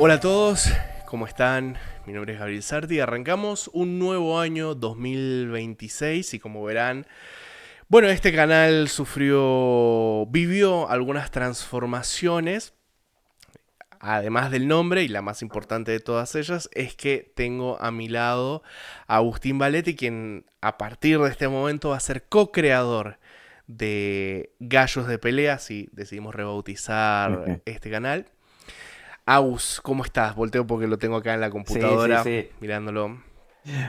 Hola a todos, ¿cómo están? Mi nombre es Gabriel Sarti. Arrancamos un nuevo año 2026 y como verán, bueno, este canal vivió algunas transformaciones. Además del nombre, y la más importante de todas ellas, es que tengo a mi lado a Agustín Valetti, quien a partir de este momento va a ser co-creador de Gallos de Pelea, así decidimos rebautizar este canal. Agus, ¿cómo estás? Volteo porque lo tengo acá en la Sí, sí, computadora, sí. mirándolo.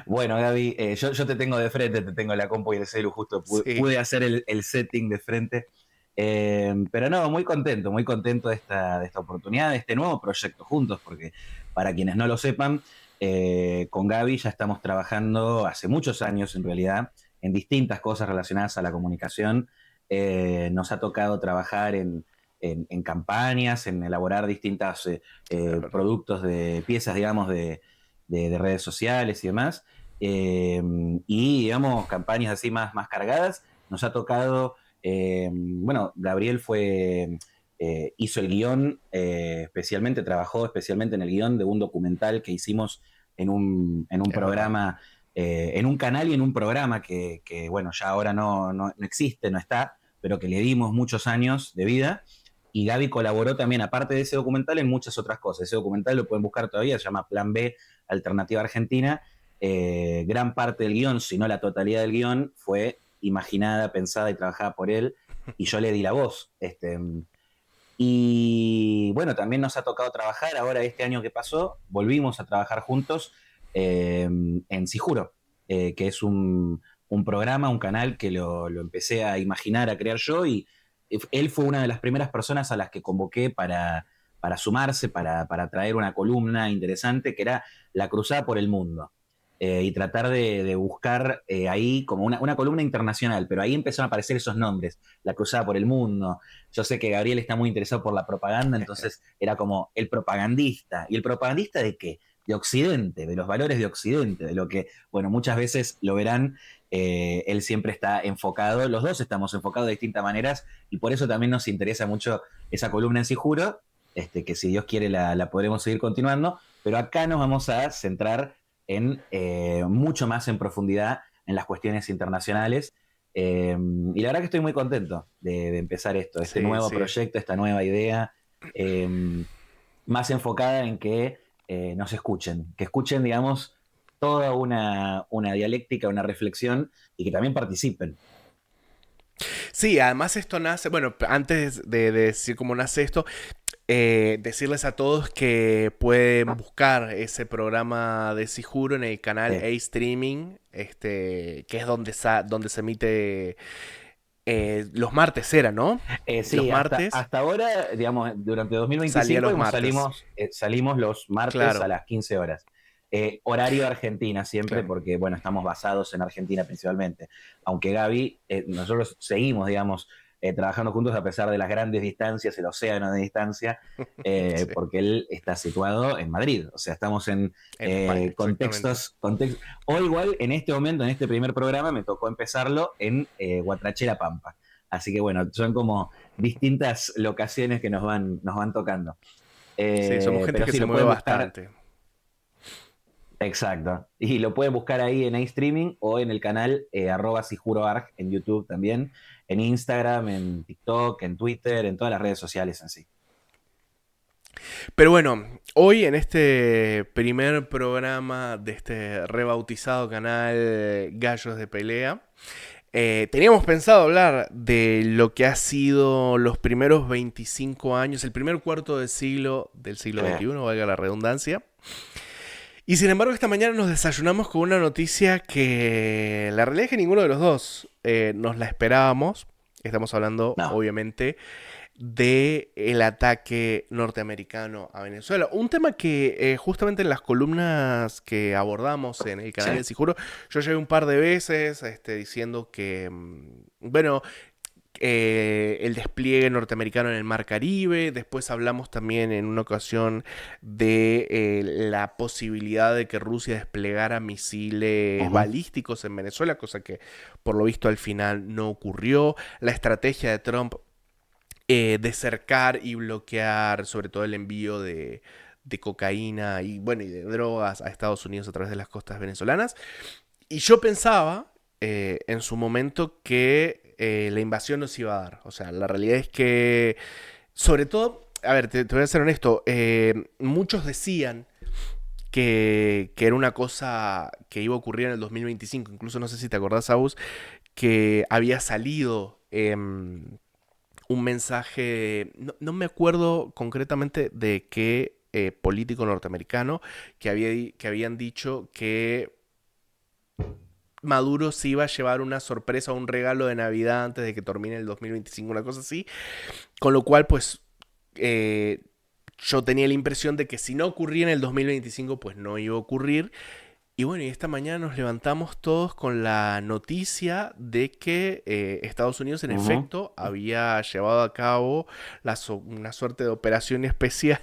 Bueno, Gaby, yo te tengo de frente, te tengo la compu y el celu, justo Sí, pude hacer el setting de frente. Pero no, muy contento de esta oportunidad, de este nuevo proyecto juntos, porque para quienes no lo sepan, con Gaby ya estamos trabajando hace muchos años en realidad en distintas cosas relacionadas a la comunicación. Nos ha tocado trabajar en campañas, en elaborar distintos es verdad. productos de piezas, digamos, de redes sociales y demás. Eh, y, digamos, campañas así más cargadas. Nos ha tocado, bueno, Gabriel hizo el guión, trabajó especialmente en el guión de un documental que hicimos en un Es verdad. programa, en un canal y en un programa que bueno, ya ahora no existe, no está, pero que le dimos muchos años de vida. Y Gaby colaboró también, aparte de ese documental, en muchas otras cosas. Ese documental lo pueden buscar todavía, se llama Plan B, Alternativa Argentina. Gran parte del guión, si no la totalidad del guión, fue imaginada, pensada y trabajada por él, y yo le di la voz. Y bueno, también nos ha tocado trabajar, ahora este año que pasó, volvimos a trabajar juntos en Sijuro, que es un programa, un canal que lo empecé a imaginar, a crear yo, y él fue una de las primeras personas a las que convoqué para sumarse, para traer una columna interesante, que era La Cruzada por el Mundo. Y tratar de buscar ahí como una columna internacional, pero ahí empezaron a aparecer esos nombres, La Cruzada por el Mundo. Yo sé que Gabriel está muy interesado por la propaganda, entonces era como el propagandista. ¿Y el propagandista de qué? De Occidente, de los valores de Occidente, de lo que, bueno, muchas veces lo verán, él siempre está enfocado, los dos estamos enfocados de distintas maneras, y por eso también nos interesa mucho esa columna en sí, juro, que si Dios quiere la podremos seguir continuando, pero acá nos vamos a centrar en mucho más en profundidad en las cuestiones internacionales. Y la verdad que estoy muy contento de empezar esto, este Sí, nuevo sí. proyecto, esta nueva idea, eh, más enfocada en que nos escuchen, que escuchen, digamos, toda una dialéctica, una reflexión y que también participen. Sí, además esto nace, bueno, antes de decir cómo nace esto, decirles a todos que pueden buscar ese programa de Sijuro en el canal A Sí. Streaming, que es donde se emite los martes, era, ¿no? Los Sí, martes hasta ahora, digamos, durante salía 2025 los martes. salimos los martes a Claro, las 15 horas. Horario Argentina siempre, claro. porque, bueno, estamos basados en Argentina principalmente. Aunque Gaby, nosotros seguimos, digamos, trabajando juntos a pesar de las grandes distancias, el océano de distancia, Sí. porque él está situado en Madrid. O sea, estamos en En España, exactamente. o igual, en este momento, en este primer programa, me tocó empezarlo en Guatrachera Pampa. Así que bueno, son como distintas locaciones que nos van tocando. Sí, somos gente Pero que sí, se lo mueve pueden buscar, bastante. exacto. Y lo pueden buscar ahí en iStreaming o en el canal @sijuroarg en YouTube también, en Instagram, en TikTok, en Twitter, en todas las redes sociales en sí. Pero bueno, hoy en este primer programa de este rebautizado canal Gallos de Pelea, teníamos pensado hablar de lo que ha sido los primeros 25 años, el primer cuarto de siglo del siglo Eh, XXI, valga la redundancia. Y sin embargo, esta mañana nos desayunamos con una noticia que la realidad es que ninguno de los dos nos la esperábamos. Estamos hablando, no, obviamente, de el ataque norteamericano a Venezuela. Un tema que justamente en las columnas que abordamos en el sí. canal de Sijuro, yo llevé un par de veces diciendo que, bueno, el despliegue norteamericano en el Mar Caribe. Después hablamos también en una ocasión de la posibilidad de que Rusia desplegara misiles Ujú, balísticos en Venezuela, cosa que por lo visto al final no ocurrió. La estrategia de Trump de cercar y bloquear sobre todo el envío de cocaína y bueno, y de drogas a Estados Unidos a través de las costas venezolanas. Y yo pensaba en su momento que la invasión nos iba a dar. O sea, la realidad es que, sobre todo, a ver, te voy a ser honesto, muchos decían que era una cosa que iba a ocurrir en el 2025. Incluso no sé si te acordás, Agus, que había salido un mensaje, no me acuerdo concretamente de qué político norteamericano, que habían dicho que Maduro se iba a llevar una sorpresa o un regalo de Navidad antes de que termine el 2025, una cosa así. Con lo cual, pues, eh, yo tenía la impresión de que si no ocurría en el 2025, pues no iba a ocurrir. Y bueno, y esta mañana nos levantamos todos con la noticia de que Estados Unidos en Ujú. efecto había llevado a cabo una suerte de operación especial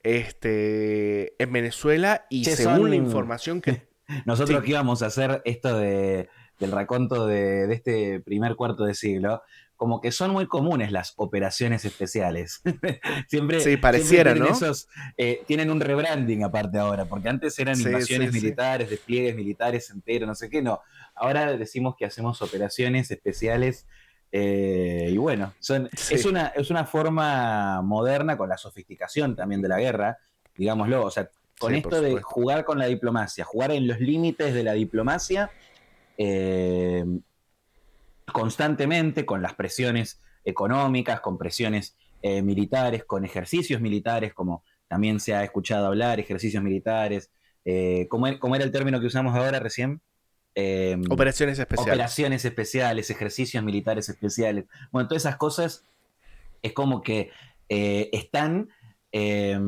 en Venezuela y Che, según la son. información que... Nosotros Sí, que íbamos a hacer esto del raconto de este primer cuarto de siglo, como que son muy comunes las operaciones especiales. sí, Siempre pareciera, tienen ¿no? tienen un rebranding aparte ahora, porque antes eran Sí, invasiones sí, sí. militares, despliegues militares enteros, no sé qué, no. Ahora decimos que hacemos operaciones especiales. Y bueno, Sí, es una forma moderna con la sofisticación también de la guerra, digámoslo. O sea, con sí, por esto de supuesto. jugar con la diplomacia, jugar en los límites de la diplomacia eh, constantemente, con las presiones económicas, con presiones militares, con ejercicios militares, como también se ha escuchado hablar, ejercicios militares. ¿Cómo era el término que usamos ahora recién? Eh, Operaciones especiales. Operaciones especiales, ejercicios militares especiales. Bueno, todas esas cosas es como que están, eh,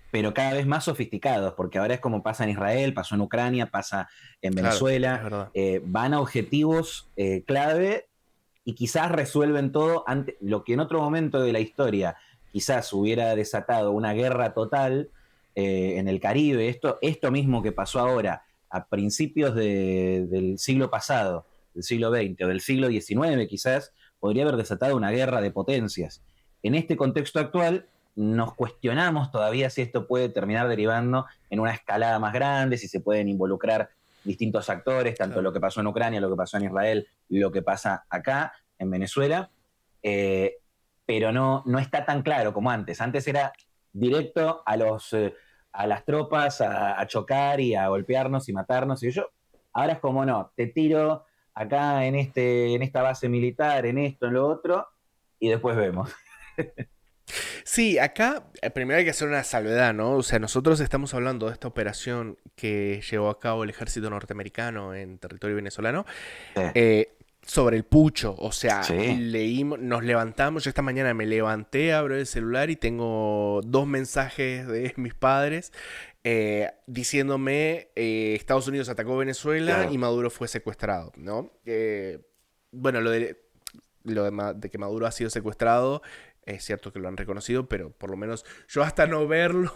pero cada vez más sofisticados, porque ahora es como pasa en Israel, pasó en Ucrania, pasa en Claro, es Venezuela, verdad. van a objetivos clave y quizás resuelven todo antes, lo que en otro momento de la historia quizás hubiera desatado una guerra total en el Caribe, esto mismo que pasó ahora a principios del siglo pasado, del siglo XX o del siglo XIX quizás, podría haber desatado una guerra de potencias. En este contexto actual, nos cuestionamos todavía si esto puede terminar derivando en una escalada más grande, si se pueden involucrar distintos actores, tanto Claro. lo que pasó en Ucrania, lo que pasó en Israel, lo que pasa acá, en Venezuela, eh, pero no está tan claro como antes. Antes era directo a las tropas, a chocar y a golpearnos y matarnos y yo. Ahora es como no, te tiro acá en esta base militar, en esto, en lo otro, y después vemos. Sí, acá primero hay que hacer una salvedad, ¿no? O sea, nosotros estamos hablando de esta operación que llevó a cabo el ejército norteamericano en territorio venezolano Sí, sobre el pucho. O sea, sí, leímos, nos levantamos, yo esta mañana me levanté, abro el celular y tengo dos mensajes de mis padres diciéndome Estados Unidos atacó Venezuela y claro. Maduro fue secuestrado, ¿no? Bueno, de que Maduro ha sido secuestrado, es cierto que lo han reconocido, pero por lo menos yo hasta no verlo,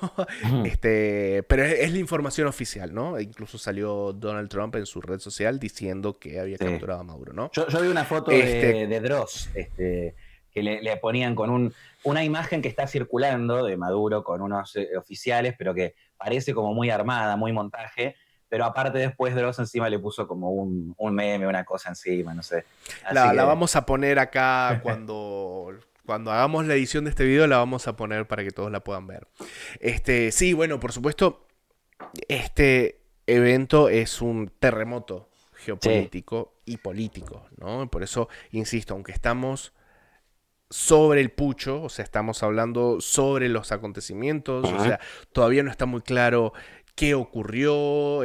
pero es la información oficial, ¿no? E incluso salió Donald Trump en su red social diciendo que había Sí. capturado a Maduro, ¿no? Yo vi una foto Este, de Dross, que le ponían con una imagen que está circulando de Maduro con unos oficiales, pero que parece como muy armada, muy montaje, pero aparte después Dross encima le puso como un meme, una cosa encima, no sé. Así la que, vamos a poner acá cuando hagamos la edición de este video, la vamos a poner para que todos la puedan ver. Sí, bueno, por supuesto, este evento es un terremoto sí. geopolítico y político, ¿no? Por eso, insisto, aunque estamos sobre el pucho, o sea, estamos hablando sobre los acontecimientos, o Ujú. sea, todavía no está muy claro qué ocurrió,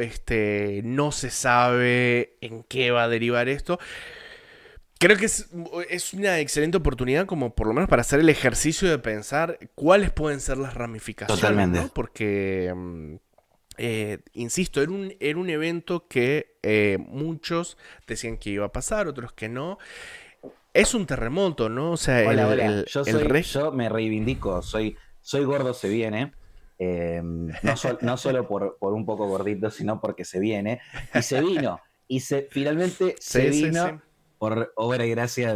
no se sabe en qué va a derivar esto. Creo que es una excelente oportunidad como por lo menos para hacer el ejercicio de pensar cuáles pueden ser las ramificaciones, Totalmente. ¿no? Porque insisto, era un evento que muchos decían que iba a pasar, otros que no. Es un terremoto, ¿no? O sea, Hola, hola. el rey... Yo me reivindico, soy gordo, se viene. No solo por un poco gordito, sino porque se viene. Y se vino. Finalmente se Sí, sí, sí. vino por obra y gracia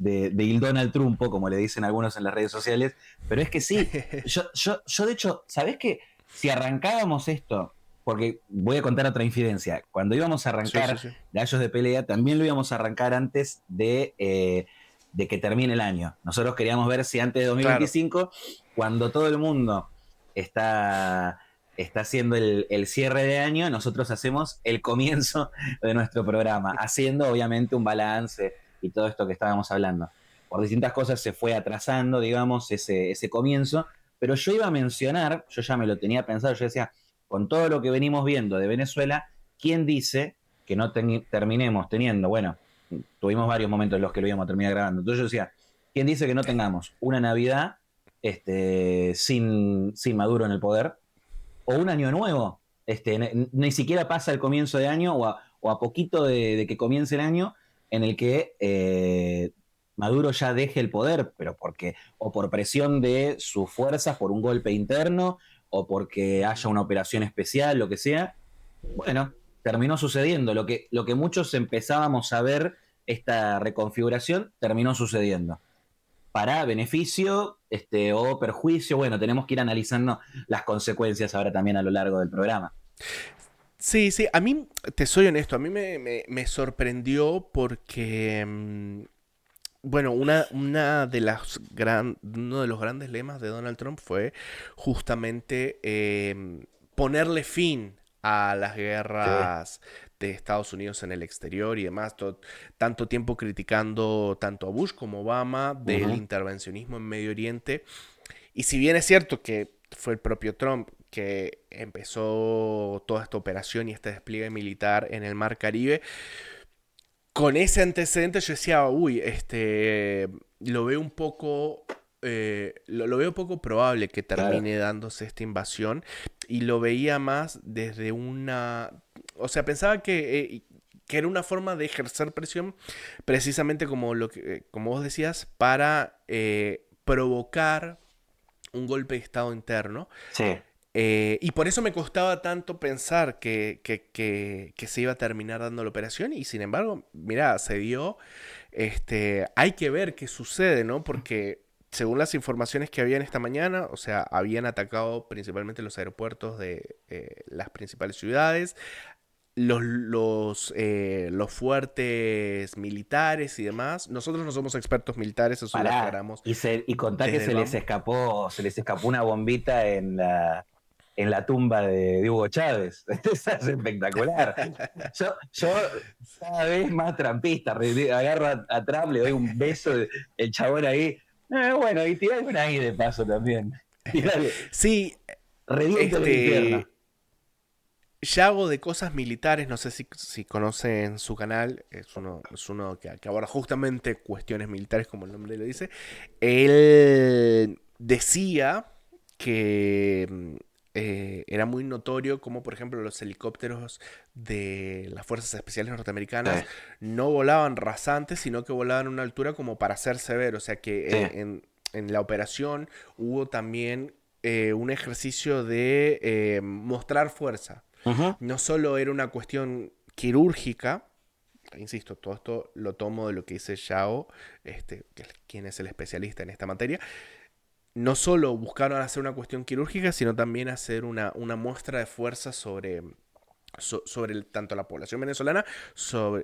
de Il Donald Trumpo, como le dicen algunos en las redes sociales, pero es que sí, yo de hecho, ¿sabés qué? Si arrancábamos esto, porque voy a contar otra infidencia, cuando íbamos a Sí, sí, arrancar sí. Gallos de Pelea, también lo íbamos a arrancar antes de que termine el año. Nosotros queríamos ver si antes de Claro. 2025, cuando todo el mundo está haciendo el cierre de año, nosotros hacemos el comienzo de nuestro programa, haciendo obviamente un balance y todo esto que estábamos hablando. Por distintas cosas se fue atrasando, digamos, ese comienzo, pero yo iba a mencionar, yo ya me lo tenía pensado, yo decía, con todo lo que venimos viendo de Venezuela, ¿quién dice que no terminemos teniendo, bueno, tuvimos varios momentos en los que lo íbamos a terminar grabando, entonces yo decía, ¿quién dice que no tengamos una Navidad sin Maduro en el poder? O un año nuevo. Ni siquiera pasa el comienzo de año o a poquito de que comience el año en el que Maduro ya deje el poder, pero porque o por presión de sus fuerzas, por un golpe interno, o porque haya Ujú. una operación especial, lo que sea. Bueno, terminó sucediendo. Lo que muchos empezábamos a ver, esta reconfiguración, terminó sucediendo para beneficio o perjuicio. Bueno, tenemos que ir analizando las consecuencias ahora también a lo largo del programa. Sí, sí, a mí, te soy honesto, a mí me sorprendió porque, bueno, uno de los grandes lemas de Donald Trump fue justamente ponerle fin a las Sí. guerras de Estados Unidos en el exterior y demás, tanto tiempo criticando tanto a Bush como a Obama del Ujú. intervencionismo en Medio Oriente. Y si bien es cierto que fue el propio Trump que empezó toda esta operación y este despliegue militar en el Mar Caribe, con ese antecedente yo decía, uy, lo veo un poco, lo veo poco probable que Claro. termine dándose esta invasión y lo veía más desde una, o sea, pensaba que era una forma de ejercer presión, precisamente como como vos decías, para provocar un golpe de estado interno. Sí. Y por eso me costaba tanto pensar que se iba a terminar dando la operación. Y sin embargo, mira, se dio. Hay que ver qué sucede, ¿no? Porque según las informaciones que habían esta mañana, o sea, habían atacado principalmente los aeropuertos de las principales ciudades, los fuertes militares y demás. Nosotros no somos expertos militares, eso lo Pará. aclaramos Y contá que desde el vamos. se les escapó una bombita en la tumba de Hugo Chávez. Esa es espectacular. Yo cada vez más trampista, agarro a Trump, le doy un beso, el chabón ahí. Bueno, y tirale una ahí de paso también. Tirale, Sí, reviente el infierno. este, Yago de Cosas Militares, no sé si conocen su canal, es uno que aborda justamente cuestiones militares, como el nombre lo dice. Él decía que era muy notorio como, por ejemplo, los helicópteros de las Fuerzas Especiales Sí, Norteamericanas no volaban rasantes, sino que volaban a una altura como para hacerse ver. O sea que sí. en la operación hubo también un ejercicio de mostrar fuerza. Ujú. No solo era una cuestión quirúrgica, insisto, todo esto lo tomo de lo que dice Yao, que es quien es el especialista en esta materia. No solo buscaron hacer una cuestión quirúrgica, sino también hacer una muestra de fuerza sobre tanto la población venezolana,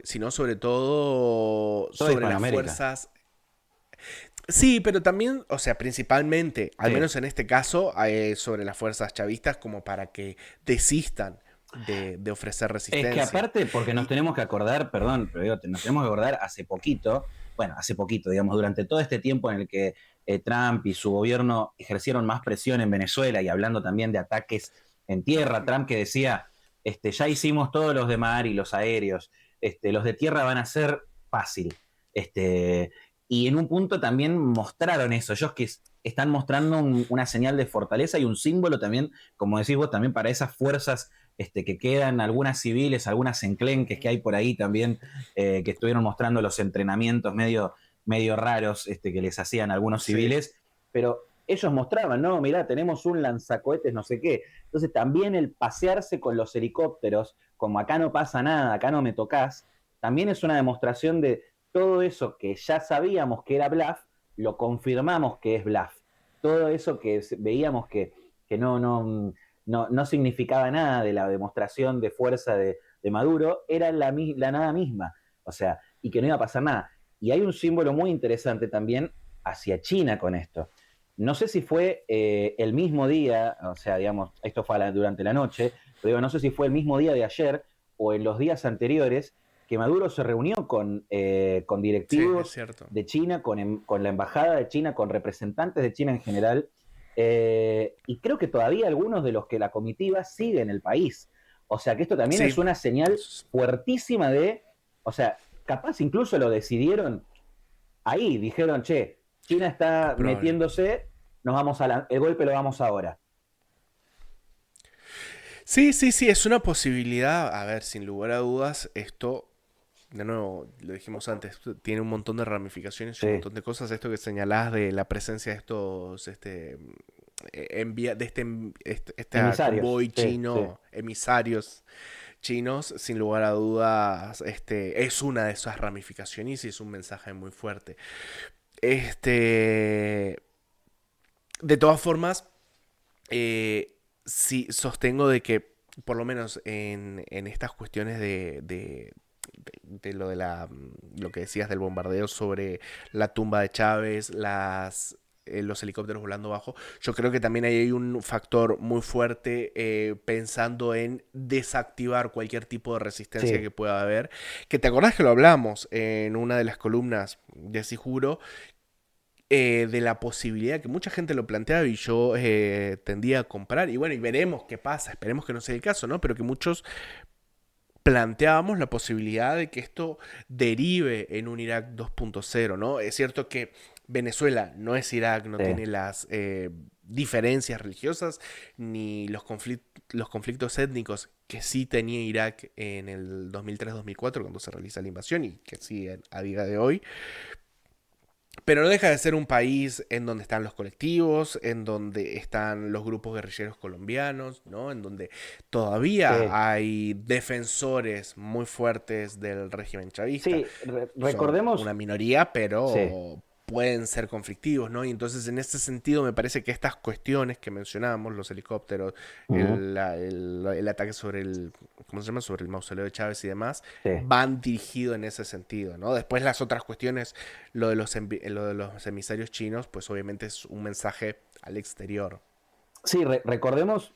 sino sobre todo Toda sobre las Hispanoamérica. fuerzas. Sí, pero también, o sea, principalmente, al Sí. menos en este caso, sobre las fuerzas chavistas como para que desistan de ofrecer Es que resistencia. aparte, porque nos Y tenemos que acordar, perdón, pero digo, nos tenemos que acordar hace poquito, digamos, durante todo este tiempo en el que Trump y su gobierno ejercieron más presión en Venezuela y hablando también de ataques en tierra, Trump que decía, ya hicimos todos los de mar y los aéreos, los de tierra van a ser fácil. Este, y en un punto también mostraron eso, ellos que están mostrando una señal de fortaleza y un símbolo también, como decís vos, también para esas fuerzas que quedan, algunas civiles, algunas enclenques que hay por ahí también, que estuvieron mostrando los entrenamientos medio raros que les hacían algunos sí, civiles, pero ellos mostraban, no, mirá, tenemos un lanzacohetes, no sé qué. Entonces también el pasearse con los helicópteros, como acá no pasa nada, acá no me tocas, también es una demostración de todo eso que ya sabíamos que era bluff, lo confirmamos que es bluff. Todo eso que veíamos que no significaba nada de la demostración de fuerza de Maduro, era la nada misma. O sea, y que no iba a pasar nada. Y hay un símbolo muy interesante también hacia China con esto. No sé si fue el mismo día, o sea, digamos, esto fue durante la noche, pero digo, no sé si fue el mismo día de ayer o en los días anteriores que Maduro se reunió con Sí, es directivos cierto. de China, con la embajada de China, con representantes de China en general, y creo que todavía algunos de los que la comitiva siguen en el país. O sea que esto también Sí. es una señal fuertísima o sea, capaz incluso lo decidieron ahí, dijeron, che, China Es está probable. metiéndose, el golpe lo vamos ahora. Sí, sí, sí, es una posibilidad. A ver, sin lugar a dudas, esto, de nuevo, lo dijimos antes, tiene un montón de ramificaciones y un Sí, montón de cosas. Esto que señalás de la presencia de estos, de este emisarios, convoy sí, sí. chino, emisarios chinos, sin lugar a dudas, es una de esas ramificaciones y es un mensaje muy fuerte. Este, de todas formas, sí sostengo de que, por lo menos en estas cuestiones de lo de lo que decías del bombardeo sobre la tumba de Chávez, los helicópteros volando bajo, yo creo que también ahí hay un factor muy fuerte pensando en desactivar cualquier tipo de resistencia Sí, que pueda haber. Que te acordás que lo hablamos en una de las columnas de Sijuro, de la posibilidad que mucha gente lo planteaba y yo tendía a comprar. Y bueno, y veremos qué pasa, esperemos que no sea el caso, ¿no? Pero que muchos planteábamos la posibilidad de que esto derive en un Irak 2.0, ¿no? Es cierto que Venezuela no es Irak, no sí. tiene las diferencias religiosas ni los conflictos étnicos que sí tenía Irak en el 2003-2004 cuando se realiza la invasión y que siguen a día de hoy. Pero no deja de ser un país en donde están los colectivos, en donde están los grupos guerrilleros colombianos, ¿no? En donde Sí, todavía hay defensores muy fuertes del régimen chavista. sí, Son recordemos, una minoría, sí. pero pueden ser conflictivos, ¿no? Y entonces en ese sentido me parece que estas cuestiones que mencionamos, los helicópteros, Ujú, el ataque sobre ¿cómo se llama? Sobre el mausoleo de Chávez y demás, sí. van dirigidos en ese sentido, ¿no? Después las otras cuestiones, lo de los emisarios chinos, pues obviamente es un mensaje al exterior. Sí, recordemos,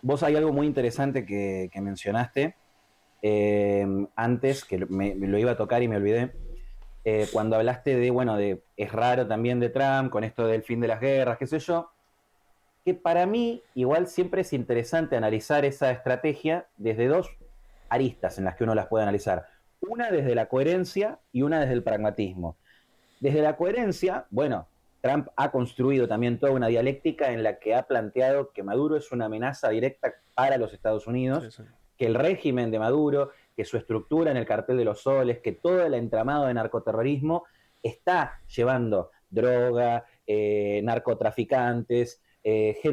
vos hay algo muy interesante que mencionaste antes, que me lo iba a tocar y me olvidé, cuando hablaste de, bueno, es raro también de Trump, con esto del fin de las guerras, qué sé yo, que para mí igual siempre es interesante analizar esa estrategia desde dos aristas en las que uno las puede analizar. Una desde la coherencia y una desde el pragmatismo. Desde la coherencia, bueno, Trump ha construido también toda una dialéctica en la que ha planteado que Maduro es una amenaza directa para los Estados Sí, Unidos, sí. que el régimen de Maduro, que su estructura en el cartel de los soles, que todo el entramado de narcoterrorismo está llevando droga, narcotraficantes,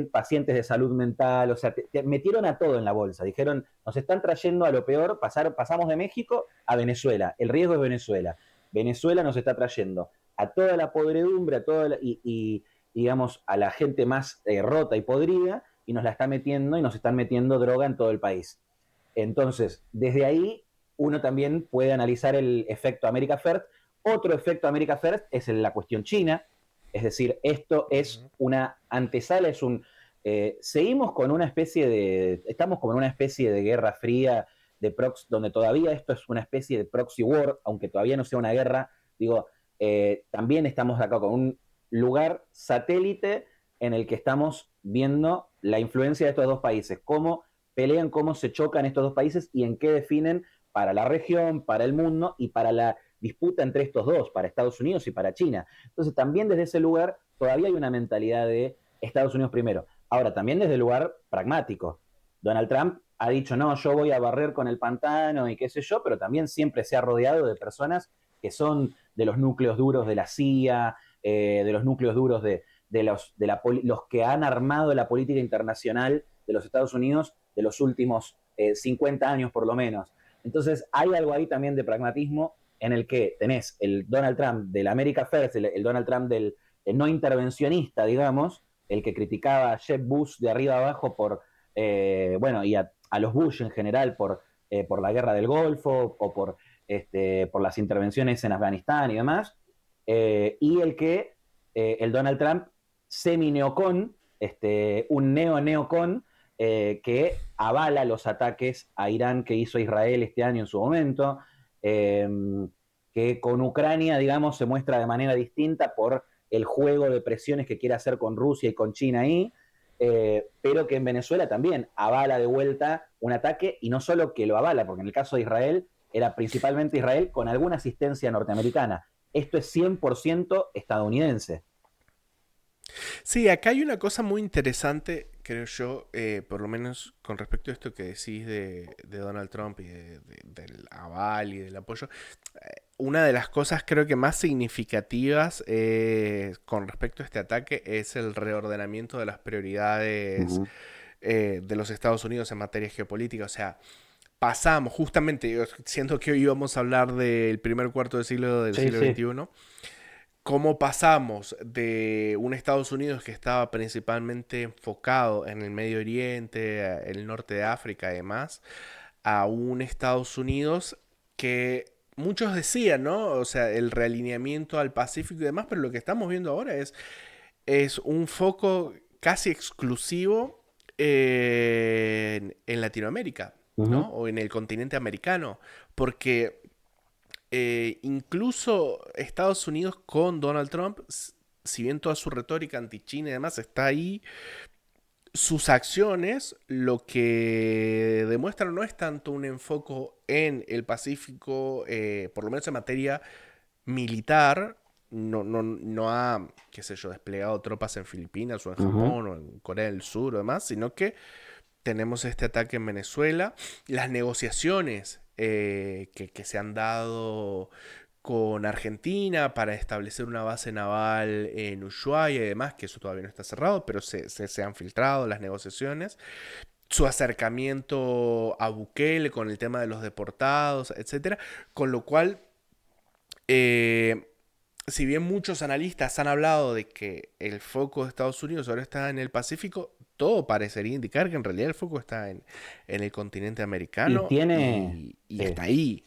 pacientes de salud mental, o sea, metieron a todo en la bolsa, dijeron, nos están trayendo a lo peor, pasamos de México a Venezuela, el riesgo es Venezuela. Venezuela nos está trayendo a toda la podredumbre, digamos, a la gente más rota y podrida, y nos la está metiendo y nos están metiendo droga en todo el país. Entonces, desde ahí, uno también puede analizar el efecto America First. Otro efecto America First es en la cuestión China, es decir, esto es Ujú. una antesala, seguimos con una especie estamos como en una especie de guerra fría, donde todavía esto es una especie de proxy war, aunque todavía no sea una guerra, digo, también estamos acá con un lugar satélite en el que estamos viendo la influencia de estos dos países, cómo pelean, cómo se chocan estos dos países y en qué definen para la región, para el mundo y para la disputa entre estos dos, para Estados Unidos y para China. Entonces, también desde ese lugar todavía hay una mentalidad de Estados Unidos primero. Ahora, también desde el lugar pragmático. Donald Trump ha dicho, no, yo voy a barrer con el pantano y qué sé yo, pero también siempre se ha rodeado de personas que son de los núcleos duros de la CIA, de los núcleos duros los que han armado la política internacional de los Estados Unidos de los últimos 50 años por lo menos. Entonces hay algo ahí también de pragmatismo en el que tenés el Donald Trump del America First, el Donald Trump del el no intervencionista, digamos, el que criticaba a Jeb Bush de arriba abajo bueno, y a los Bush en general por la guerra del Golfo o por las intervenciones en Afganistán y demás, y el Donald Trump semi-neocon, un neo-neocon, que avala los ataques a Irán que hizo Israel este año en su momento, eh, que con Ucrania, digamos, se muestra de manera distinta por el juego de presiones que quiere hacer con Rusia y con China ahí, pero que en Venezuela también avala de vuelta un ataque, y no solo que lo avala, porque en el caso de Israel era principalmente Israel con alguna asistencia norteamericana. Esto es 100% estadounidense. Sí, acá hay una cosa muy interesante, creo yo, por lo menos con respecto a esto que decís de Donald Trump y del aval y del apoyo. Una de las cosas creo que más significativas con respecto a este ataque es el reordenamiento de las prioridades Uh-huh. de los Estados Unidos en materia geopolítica. O sea, pasamos justamente, yo siento que hoy íbamos a hablar del primer cuarto de siglo del Sí, siglo sí. XXI, cómo pasamos de un Estados Unidos que estaba principalmente enfocado en el Medio Oriente, el norte de África y demás, a un Estados Unidos que muchos decían, ¿no? O sea, el realineamiento al Pacífico y demás, pero lo que estamos viendo ahora es un foco casi exclusivo en Latinoamérica, Uh-huh. ¿no? O en el continente americano, porque incluso Estados Unidos con Donald Trump, si bien toda su retórica anti-China y demás está ahí, sus acciones lo que demuestran no es tanto un enfoque en el Pacífico, por lo menos en materia militar. No ha, qué sé yo, desplegado tropas en Filipinas o en Uh-huh. Japón o en Corea del Sur o demás, sino que tenemos este ataque en Venezuela, las negociaciones que se han dado con Argentina para establecer una base naval en Ushuaia y demás, que eso todavía no está cerrado, pero se han filtrado las negociaciones. Su acercamiento a Bukele con el tema de los deportados, etcétera. Con lo cual, eh, si bien muchos analistas han hablado de que el foco de Estados Unidos ahora está en el Pacífico, todo parecería indicar que en realidad el foco está en el continente Y americano tiene, y sí, está ahí.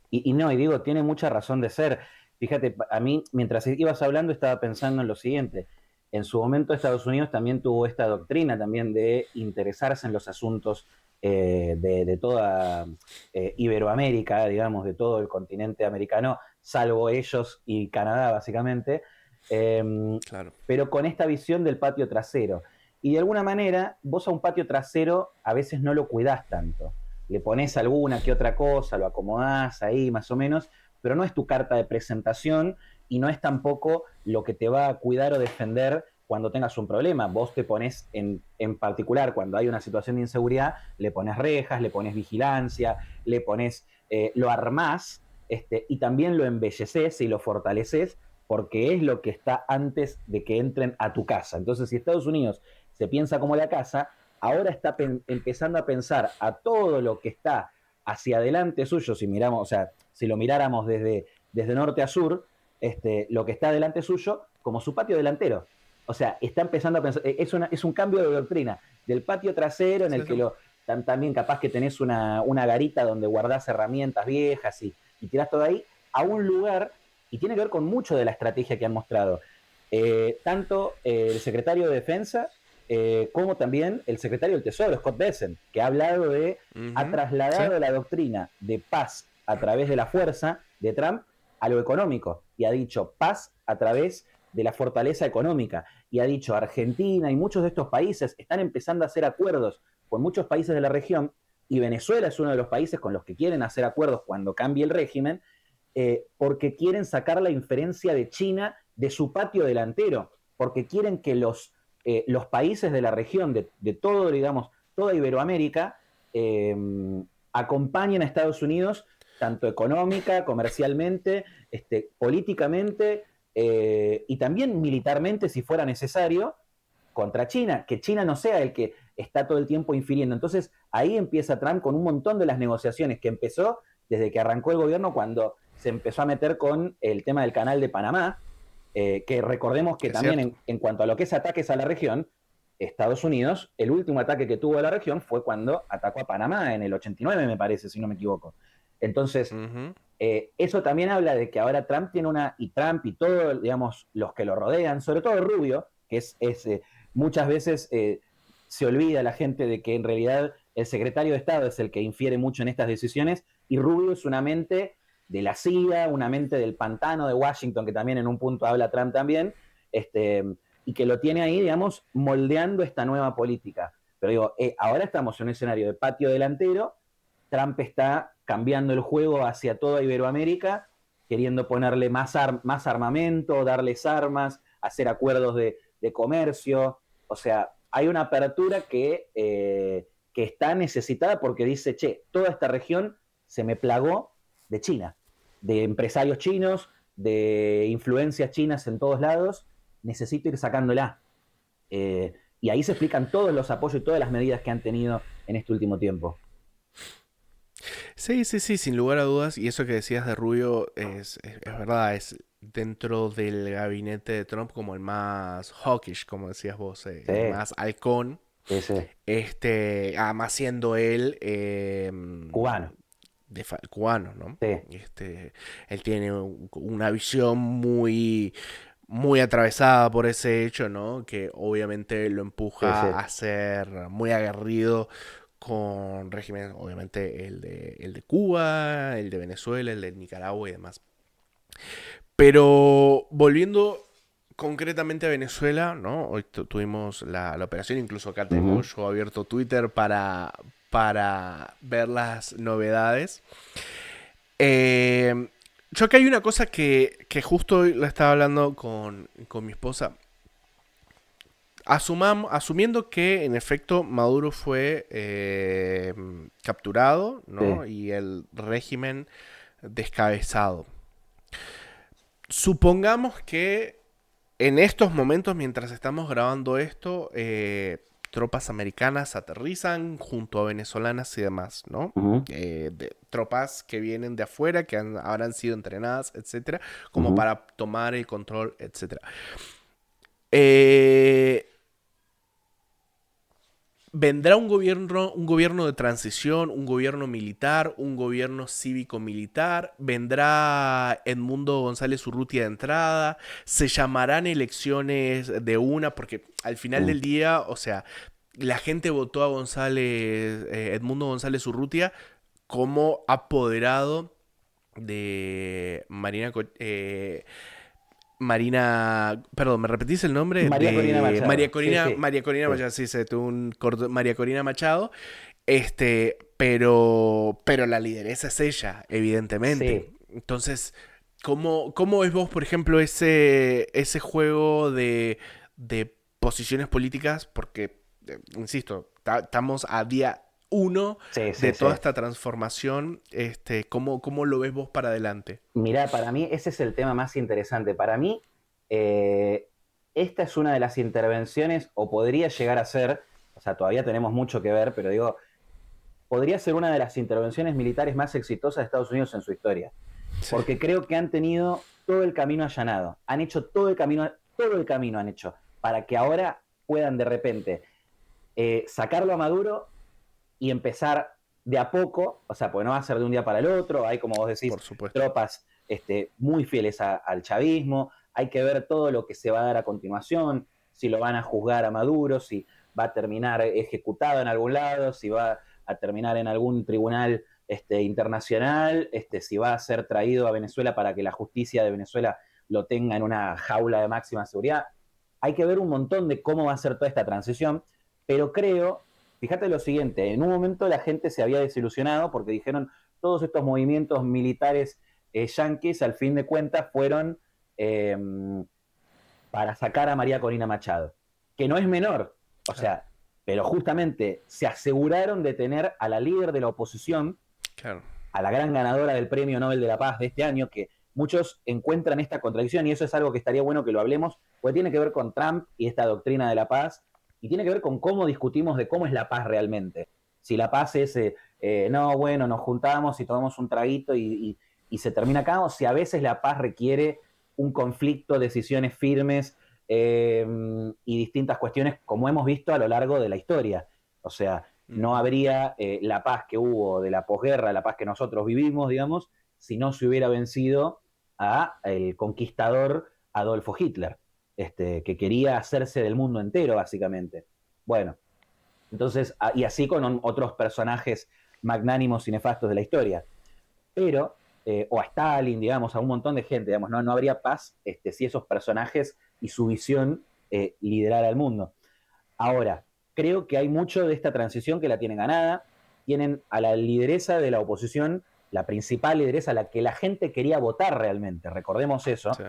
y no, y digo, tiene mucha razón de ser. Fíjate, a mí, mientras ibas hablando, estaba pensando en lo siguiente. En su momento, Estados Unidos también tuvo esta doctrina también de interesarse en los asuntos de toda Iberoamérica, digamos, de todo el continente americano, salvo ellos y Canadá, básicamente, eh, Claro. pero con esta visión del patio trasero. Y de alguna manera, vos a un patio trasero a veces no lo cuidás tanto. Le pones alguna que otra cosa, lo acomodás ahí más o menos, pero no es tu carta de presentación y no es tampoco lo que te va a cuidar o defender cuando tengas un problema. Vos te pones en particular cuando hay una situación de inseguridad, le pones rejas, le pones vigilancia, le pones, lo armás, y también lo embelleces y lo fortaleces porque es lo que está antes de que entren a tu casa. Entonces, si Estados Unidos se piensa como la casa, ahora está empezando a pensar a todo lo que está hacia adelante suyo, si miramos, o sea, si lo miráramos desde norte a sur, lo que está delante suyo como su patio delantero. O sea, está empezando a pensar, es un cambio de doctrina, del patio trasero en el Sí, que sí. también capaz que tenés una garita donde guardás herramientas viejas y tirás todo ahí, a un lugar, y tiene que ver con mucho de la estrategia que han mostrado. Tanto el secretario de Defensa como también el secretario del Tesoro, Scott Bessent, que ha hablado ha Ujú. Sí. trasladado la doctrina de paz a través de la fuerza de Trump a lo económico, y ha dicho paz a través de la fortaleza económica, y ha dicho Argentina y muchos de estos países están empezando a hacer acuerdos con muchos países de la región, y Venezuela es uno de los países con los que quieren hacer acuerdos cuando cambie el régimen, porque quieren sacar la inferencia de China de su patio delantero, porque quieren que los países de la región, de todo, digamos, toda Iberoamérica, eh, acompañen a Estados Unidos, tanto económica, comercialmente, políticamente, y también militarmente, si fuera necesario, contra China, que China no sea el que está todo el tiempo infiriendo. Entonces ahí empieza Trump con un montón de las negociaciones que empezó desde que arrancó el gobierno, cuando se empezó a meter con el tema del canal de Panamá, que recordemos que Es también cierto. en cuanto a lo que es ataques a la región, Estados Unidos, el último ataque que tuvo a la región fue cuando atacó a Panamá en el 89, me parece, si no me equivoco. Entonces, Ujú. eso también habla de que ahora Trump tiene y Trump y todos, digamos, los que lo rodean, sobre todo Rubio, que muchas veces se olvida la gente de que en realidad el secretario de Estado es el que infiere mucho en estas decisiones, y Rubio es una mente de la CIA, una mente del pantano de Washington, que también en un punto habla Trump también, este, y que lo tiene ahí, digamos, moldeando esta nueva política. Pero digo, ahora estamos en un escenario de patio delantero. Trump está cambiando el juego hacia toda Iberoamérica, queriendo ponerle más armamento, darles armas, hacer acuerdos de comercio. O sea, hay una apertura que está necesitada porque dice, che, toda esta región se me plagó de China, de empresarios chinos, de influencias chinas en todos lados, necesito ir sacándola. Y ahí se explican todos los apoyos y todas las medidas que han tenido en este último tiempo. Sí, sí, sí, sin lugar a dudas. Y eso que decías de Rubio es verdad, es dentro del gabinete de Trump como el más hawkish, como decías vos, Sí, el más halcón. sí, sí. Además siendo él Cubano. cubano, ¿no? Sí, Él tiene una visión muy, muy atravesada por ese hecho, ¿no? Que obviamente lo sí, empuja sí. a ser muy aguerrido con regímenes, obviamente el de Cuba, el de Venezuela, el de Nicaragua y demás. Pero volviendo concretamente a Venezuela, ¿no? Hoy tuvimos la operación, incluso acá tengo Ujú, yo abierto Twitter para ver las novedades. Eh, yo acá hay una cosa que justo hoy la estaba hablando con mi esposa. Asumiendo que en efecto Maduro fue capturado, sí. ¿no? Y el régimen descabezado. Supongamos que en estos momentos, mientras estamos grabando esto, tropas americanas aterrizan junto a venezolanas y demás, ¿no? Ujú, Tropas que vienen de afuera, que habrán sido entrenadas, etcétera, como ujú. para tomar el control, etcétera. Eh, Vendrá un gobierno de transición, un gobierno militar, un gobierno cívico-militar, vendrá Edmundo González Urrutia de entrada, se llamarán elecciones de una, porque al final Sí. del día, o sea, la gente votó a Edmundo González Urrutia como apoderado de Marina, perdón, ¿me repetís el nombre? María Corina De Machado. Sí, sí. María Corina Sí. Machado, sí, se tuvo un corto, María Corina Machado, pero la lideresa es ella, evidentemente. Sí. Entonces, ¿cómo ves vos, por ejemplo, ese juego de posiciones políticas? Porque, insisto, estamos a día uno Sí, de sí, sí. toda esta transformación. ¿Cómo lo ves vos para adelante? Mirá, para mí ese es el tema más interesante. Para mí, eh, esta es una de las intervenciones, o podría llegar a ser, o sea, todavía tenemos mucho que ver, pero digo, podría ser una de las intervenciones militares más exitosas de Estados Unidos en su historia. Sí, Porque creo que han tenido todo el camino allanado, han hecho todo el camino han hecho, para que ahora puedan de repente sacarlo a Maduro y empezar de a poco, o sea, porque no va a ser de un día para el otro, hay, como vos decís, por supuesto. tropas muy fieles al chavismo, hay que ver todo lo que se va a dar a continuación, si lo van a juzgar a Maduro, si va a terminar ejecutado en algún lado, si va a terminar en algún tribunal internacional, si va a ser traído a Venezuela para que la justicia de Venezuela lo tenga en una jaula de máxima seguridad. Hay que ver un montón de cómo va a ser toda esta transición, pero creo, fíjate lo siguiente, en un momento la gente se había desilusionado porque dijeron todos estos movimientos militares yanquis al fin de cuentas fueron eh, para sacar a María Corina Machado, que no es menor, o Claro, sea, pero justamente se aseguraron de tener a la líder de la oposición, claro. a la gran ganadora del Premio Nobel de la Paz de este año, que muchos encuentran esta contradicción y eso es algo que estaría bueno que lo hablemos, porque tiene que ver con Trump y esta doctrina de la paz y tiene que ver con cómo discutimos de cómo es la paz realmente. Si la paz es, no, bueno, nos juntamos y tomamos un traguito y se termina acá, o si a veces la paz requiere un conflicto, decisiones firmes y distintas cuestiones, como hemos visto a lo largo de la historia. O sea, no Ujú. habría la paz que hubo de la posguerra, la paz que nosotros vivimos, digamos, si no se hubiera vencido a el conquistador Adolfo Hitler, que quería hacerse del mundo entero, básicamente. Bueno, entonces, y así con otros personajes magnánimos y nefastos de la historia. Pero, o a Stalin, digamos, a un montón de gente, digamos, no habría paz si esos personajes y su visión liderara el mundo. Ahora, creo que hay mucho de esta transición que la tienen ganada. Tienen a la lideresa de la oposición, la principal lideresa, la que la gente quería votar realmente, recordemos eso, Sí.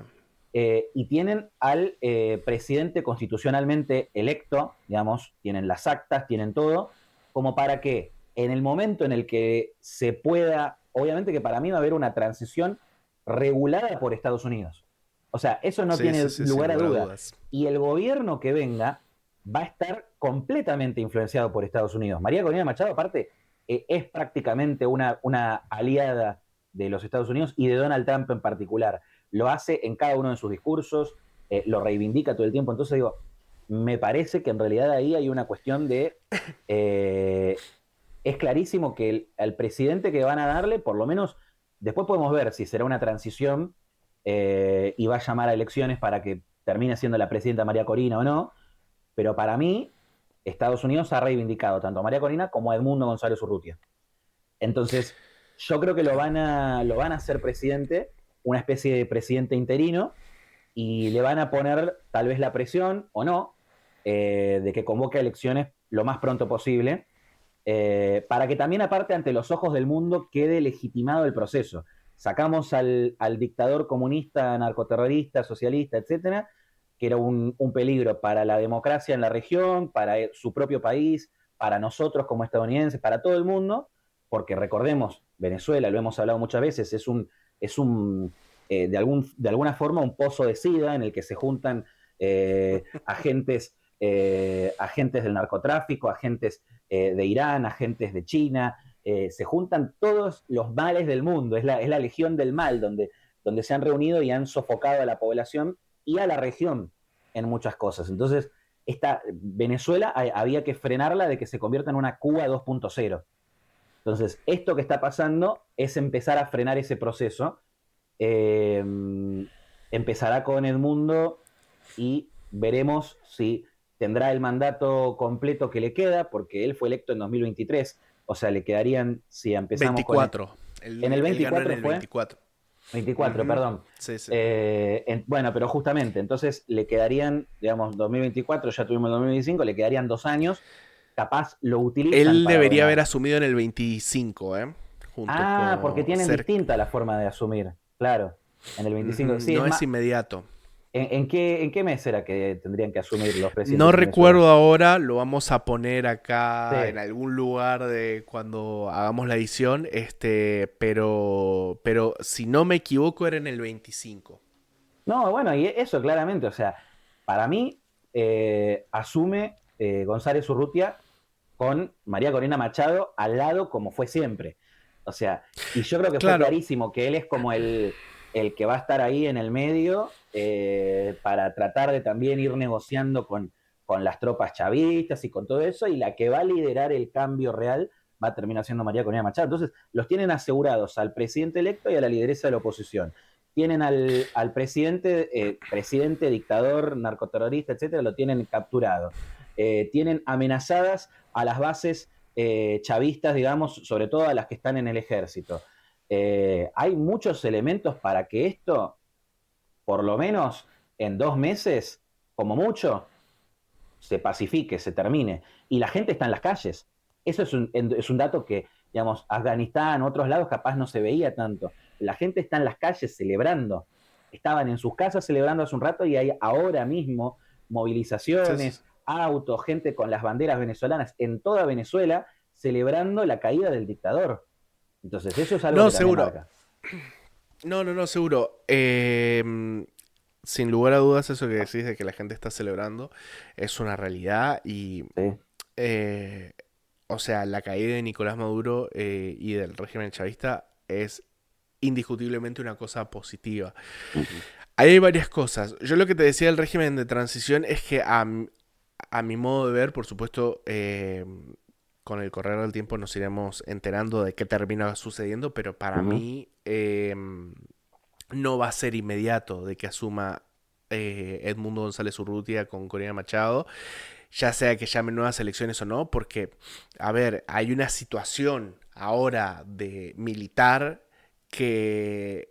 y tienen al presidente constitucionalmente electo, digamos, tienen las actas, tienen todo, como para que en el momento en el que se pueda, obviamente que para mí va a haber una transición regulada por Estados Unidos. O sea, eso no Sí, sí, tiene sí, sin lugar a lugar a duda. dudas. Y el gobierno que venga va a estar completamente influenciado por Estados Unidos. María Corina Machado, aparte, es prácticamente una aliada de los Estados Unidos y de Donald Trump en particular. Lo hace en cada uno de sus discursos, lo reivindica todo el tiempo. Entonces digo, me parece que en realidad ahí hay una cuestión de... es clarísimo que al presidente que van a darle, por lo menos, después podemos ver si será una transición y va a llamar a elecciones para que termine siendo la presidenta María Corina o no, pero para mí, Estados Unidos ha reivindicado tanto a María Corina como a Edmundo González Urrutia. Entonces, yo creo que Sí. lo van a hacer presidente, una especie de presidente interino, y le van a poner tal vez la presión o no de que convoque elecciones lo más pronto posible, para que también aparte ante los ojos del mundo quede legitimado el proceso. Sacamos al dictador comunista, narcoterrorista, socialista, etcétera, que era un peligro para la democracia en la región, para su propio país, para nosotros como estadounidenses, para todo el mundo, porque recordemos, Venezuela, lo hemos hablado muchas veces, de alguna forma un pozo de sida en el que se juntan agentes del narcotráfico, agentes de Irán, agentes de China, se juntan todos los males del mundo, es la legión del mal, donde se han reunido y han sofocado a la población y a la región en muchas cosas. Entonces, Venezuela había que frenarla de que se convierta en una Cuba 2.0. Entonces, esto que está pasando es empezar a frenar ese proceso. Eh, Empezará con Edmundo y veremos si tendrá el mandato completo que le queda, porque él fue electo en 2023. O sea, le quedarían, si empezamos con... 24. En el Él ganó en 24 el fue, 24. 24, Ujú. perdón. Sí, sí. Bueno, pero justamente, entonces le quedarían, digamos, 2024, ya tuvimos el 2025, le quedarían 2 años, capaz lo utilizan Él para debería haber ordenar. asumido en el 25, ¿eh? Junto Ah, porque con... tienen distinta la forma de asumir, claro. En el 25, sí, es No es más, inmediato. ¿en qué mes era que tendrían que asumir los No presidentes de Venezuela? recuerdo ahora, lo vamos a poner Sí. acá en algún lugar de cuando hagamos la edición, pero si no me equivoco era en el 25. No, bueno, y eso claramente, o sea, para mí asume González Urrutia con María Corina Machado al lado como fue siempre. O sea, y yo creo que fue Claro, clarísimo que él es como el que va a estar ahí en el medio para tratar de también ir negociando con las tropas chavistas y con todo eso, y la que va a liderar el cambio real va a terminar siendo María Corina Machado. Entonces, los tienen asegurados al presidente electo y a la lideresa de la oposición. Tienen al presidente, dictador, narcoterrorista, etcétera, lo tienen capturado. Tienen amenazadas a las bases chavistas, digamos, sobre todo a las que están en el ejército. Hay muchos elementos para que esto, por lo menos en 2 meses, como mucho, se pacifique, se termine. Y la gente está en las calles. Eso es un dato que, digamos, Afganistán, otros lados capaz no se veía tanto. La gente está en las calles celebrando. Estaban en sus casas celebrando hace un rato y hay ahora mismo sí, sí, sí. movilizaciones, autos, gente con las banderas venezolanas en toda Venezuela celebrando la caída del dictador. Entonces, eso es algo No, que también seguro. marca. No, seguro. Sin lugar a dudas, eso que decís de que la gente está celebrando es una realidad y, Sí, o sea, la caída de Nicolás Maduro y del régimen chavista es indiscutiblemente una cosa positiva. Ujú. Ahí hay varias cosas. Yo lo que te decía del régimen de transición es que a mi modo de ver, por supuesto, con el correr del tiempo nos iremos enterando de qué termina sucediendo, pero para Ujú. mí no va a ser inmediato de que asuma Edmundo González Urrutia con Corina Machado, ya sea que llamen nuevas elecciones o no, porque, a ver, hay una situación ahora de militar que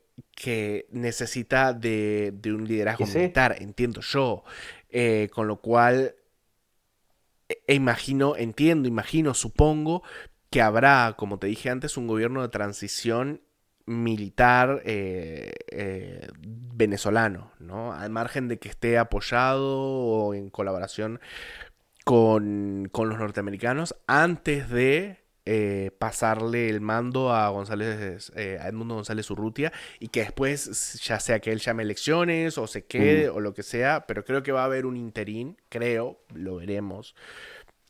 necesita de un liderazgo Y sí, militar, entiendo yo, con lo cual imagino, supongo que habrá, como te dije antes, un gobierno de transición militar venezolano, ¿no? Al margen de que esté apoyado o en colaboración con los norteamericanos antes de pasarle el mando a a Edmundo González Urrutia y que después ya sea que él llame elecciones o se quede ujú. o lo que sea, pero creo que va a haber un interín, creo, lo veremos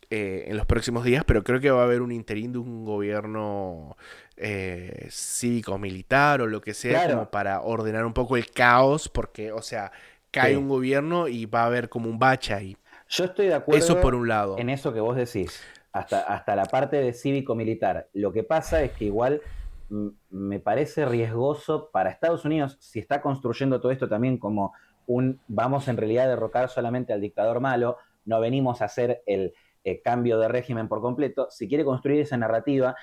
en los próximos días, pero creo que va a haber un interín de un gobierno cívico-militar o lo que sea como Claro, para ordenar un poco el caos, porque, o sea, cae un sí. gobierno y va a haber como un bache ahí. Yo estoy de Eso por acuerdo un lado. en eso que vos decís, hasta la parte de cívico-militar. Lo que pasa es que igual me parece riesgoso para Estados Unidos, si está construyendo todo esto también como vamos en realidad a derrocar solamente al dictador malo, no venimos a hacer el cambio de régimen por completo, si quiere construir esa narrativa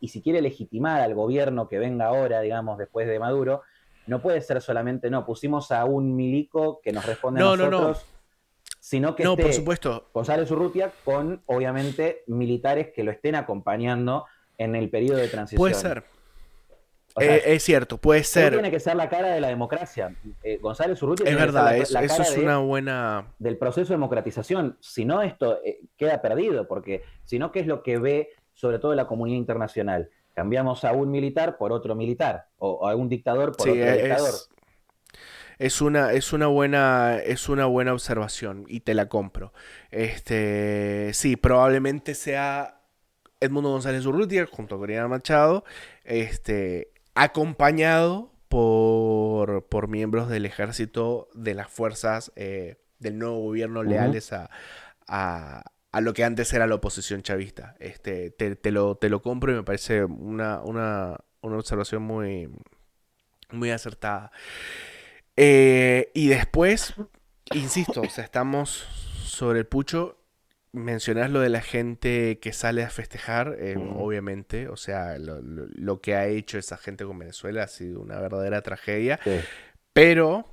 y si quiere legitimar al gobierno que venga ahora, digamos, después de Maduro, no puede ser solamente, no, pusimos a un milico que nos responde a No, no, no. nosotros, sino que No, por esté supuesto. González Urrutia con, obviamente, militares que lo estén acompañando en el periodo de Puede transición. ser. O sea, Es cierto, puede él ser. tiene que ser la cara de la democracia. González Urrutia Es tiene que ser verdad, la eso cara es una buena... del proceso de democratización. Si no, esto queda perdido, porque si no, ¿qué es lo que ve sobre todo la comunidad internacional? Cambiamos a un militar por otro militar, o a un dictador por Sí, otro dictador. es una buena observación y te la compro. Sí, probablemente sea Edmundo González Urrutia junto a Corina Machado, acompañado por miembros del ejército, de las fuerzas del nuevo gobierno Uh -huh. leales a lo que antes era la oposición chavista. Te lo compro y me parece una observación muy acertada. Y después, insisto, o sea, estamos sobre el pucho. Mencionás lo de la gente que sale a festejar, Uh -huh. obviamente, o sea, lo que ha hecho esa gente con Venezuela ha sido una verdadera tragedia, Sí, pero,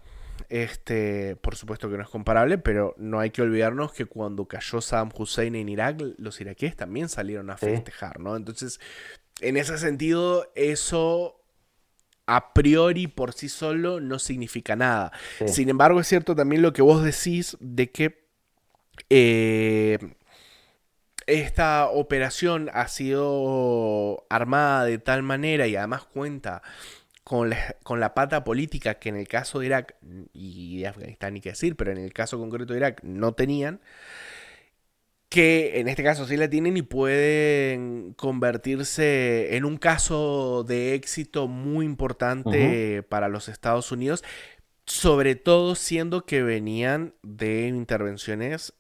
por supuesto que no es comparable, pero no hay que olvidarnos que cuando cayó Saddam Hussein en Irak, los iraquíes también salieron a sí, festejar, ¿no? Entonces, en ese sentido, eso a priori por sí solo no significa nada. sí. Sin embargo, es cierto también lo que vos decís de que eh, esta operación ha sido armada de tal manera y además cuenta con la pata política que en el caso de Irak y de Afganistán ni que decir, pero en el caso concreto de Irak no tenían, que en este caso sí la tienen y pueden convertirse en un caso de éxito muy Uh -huh. importante para los Estados Unidos, sobre todo siendo que venían de intervenciones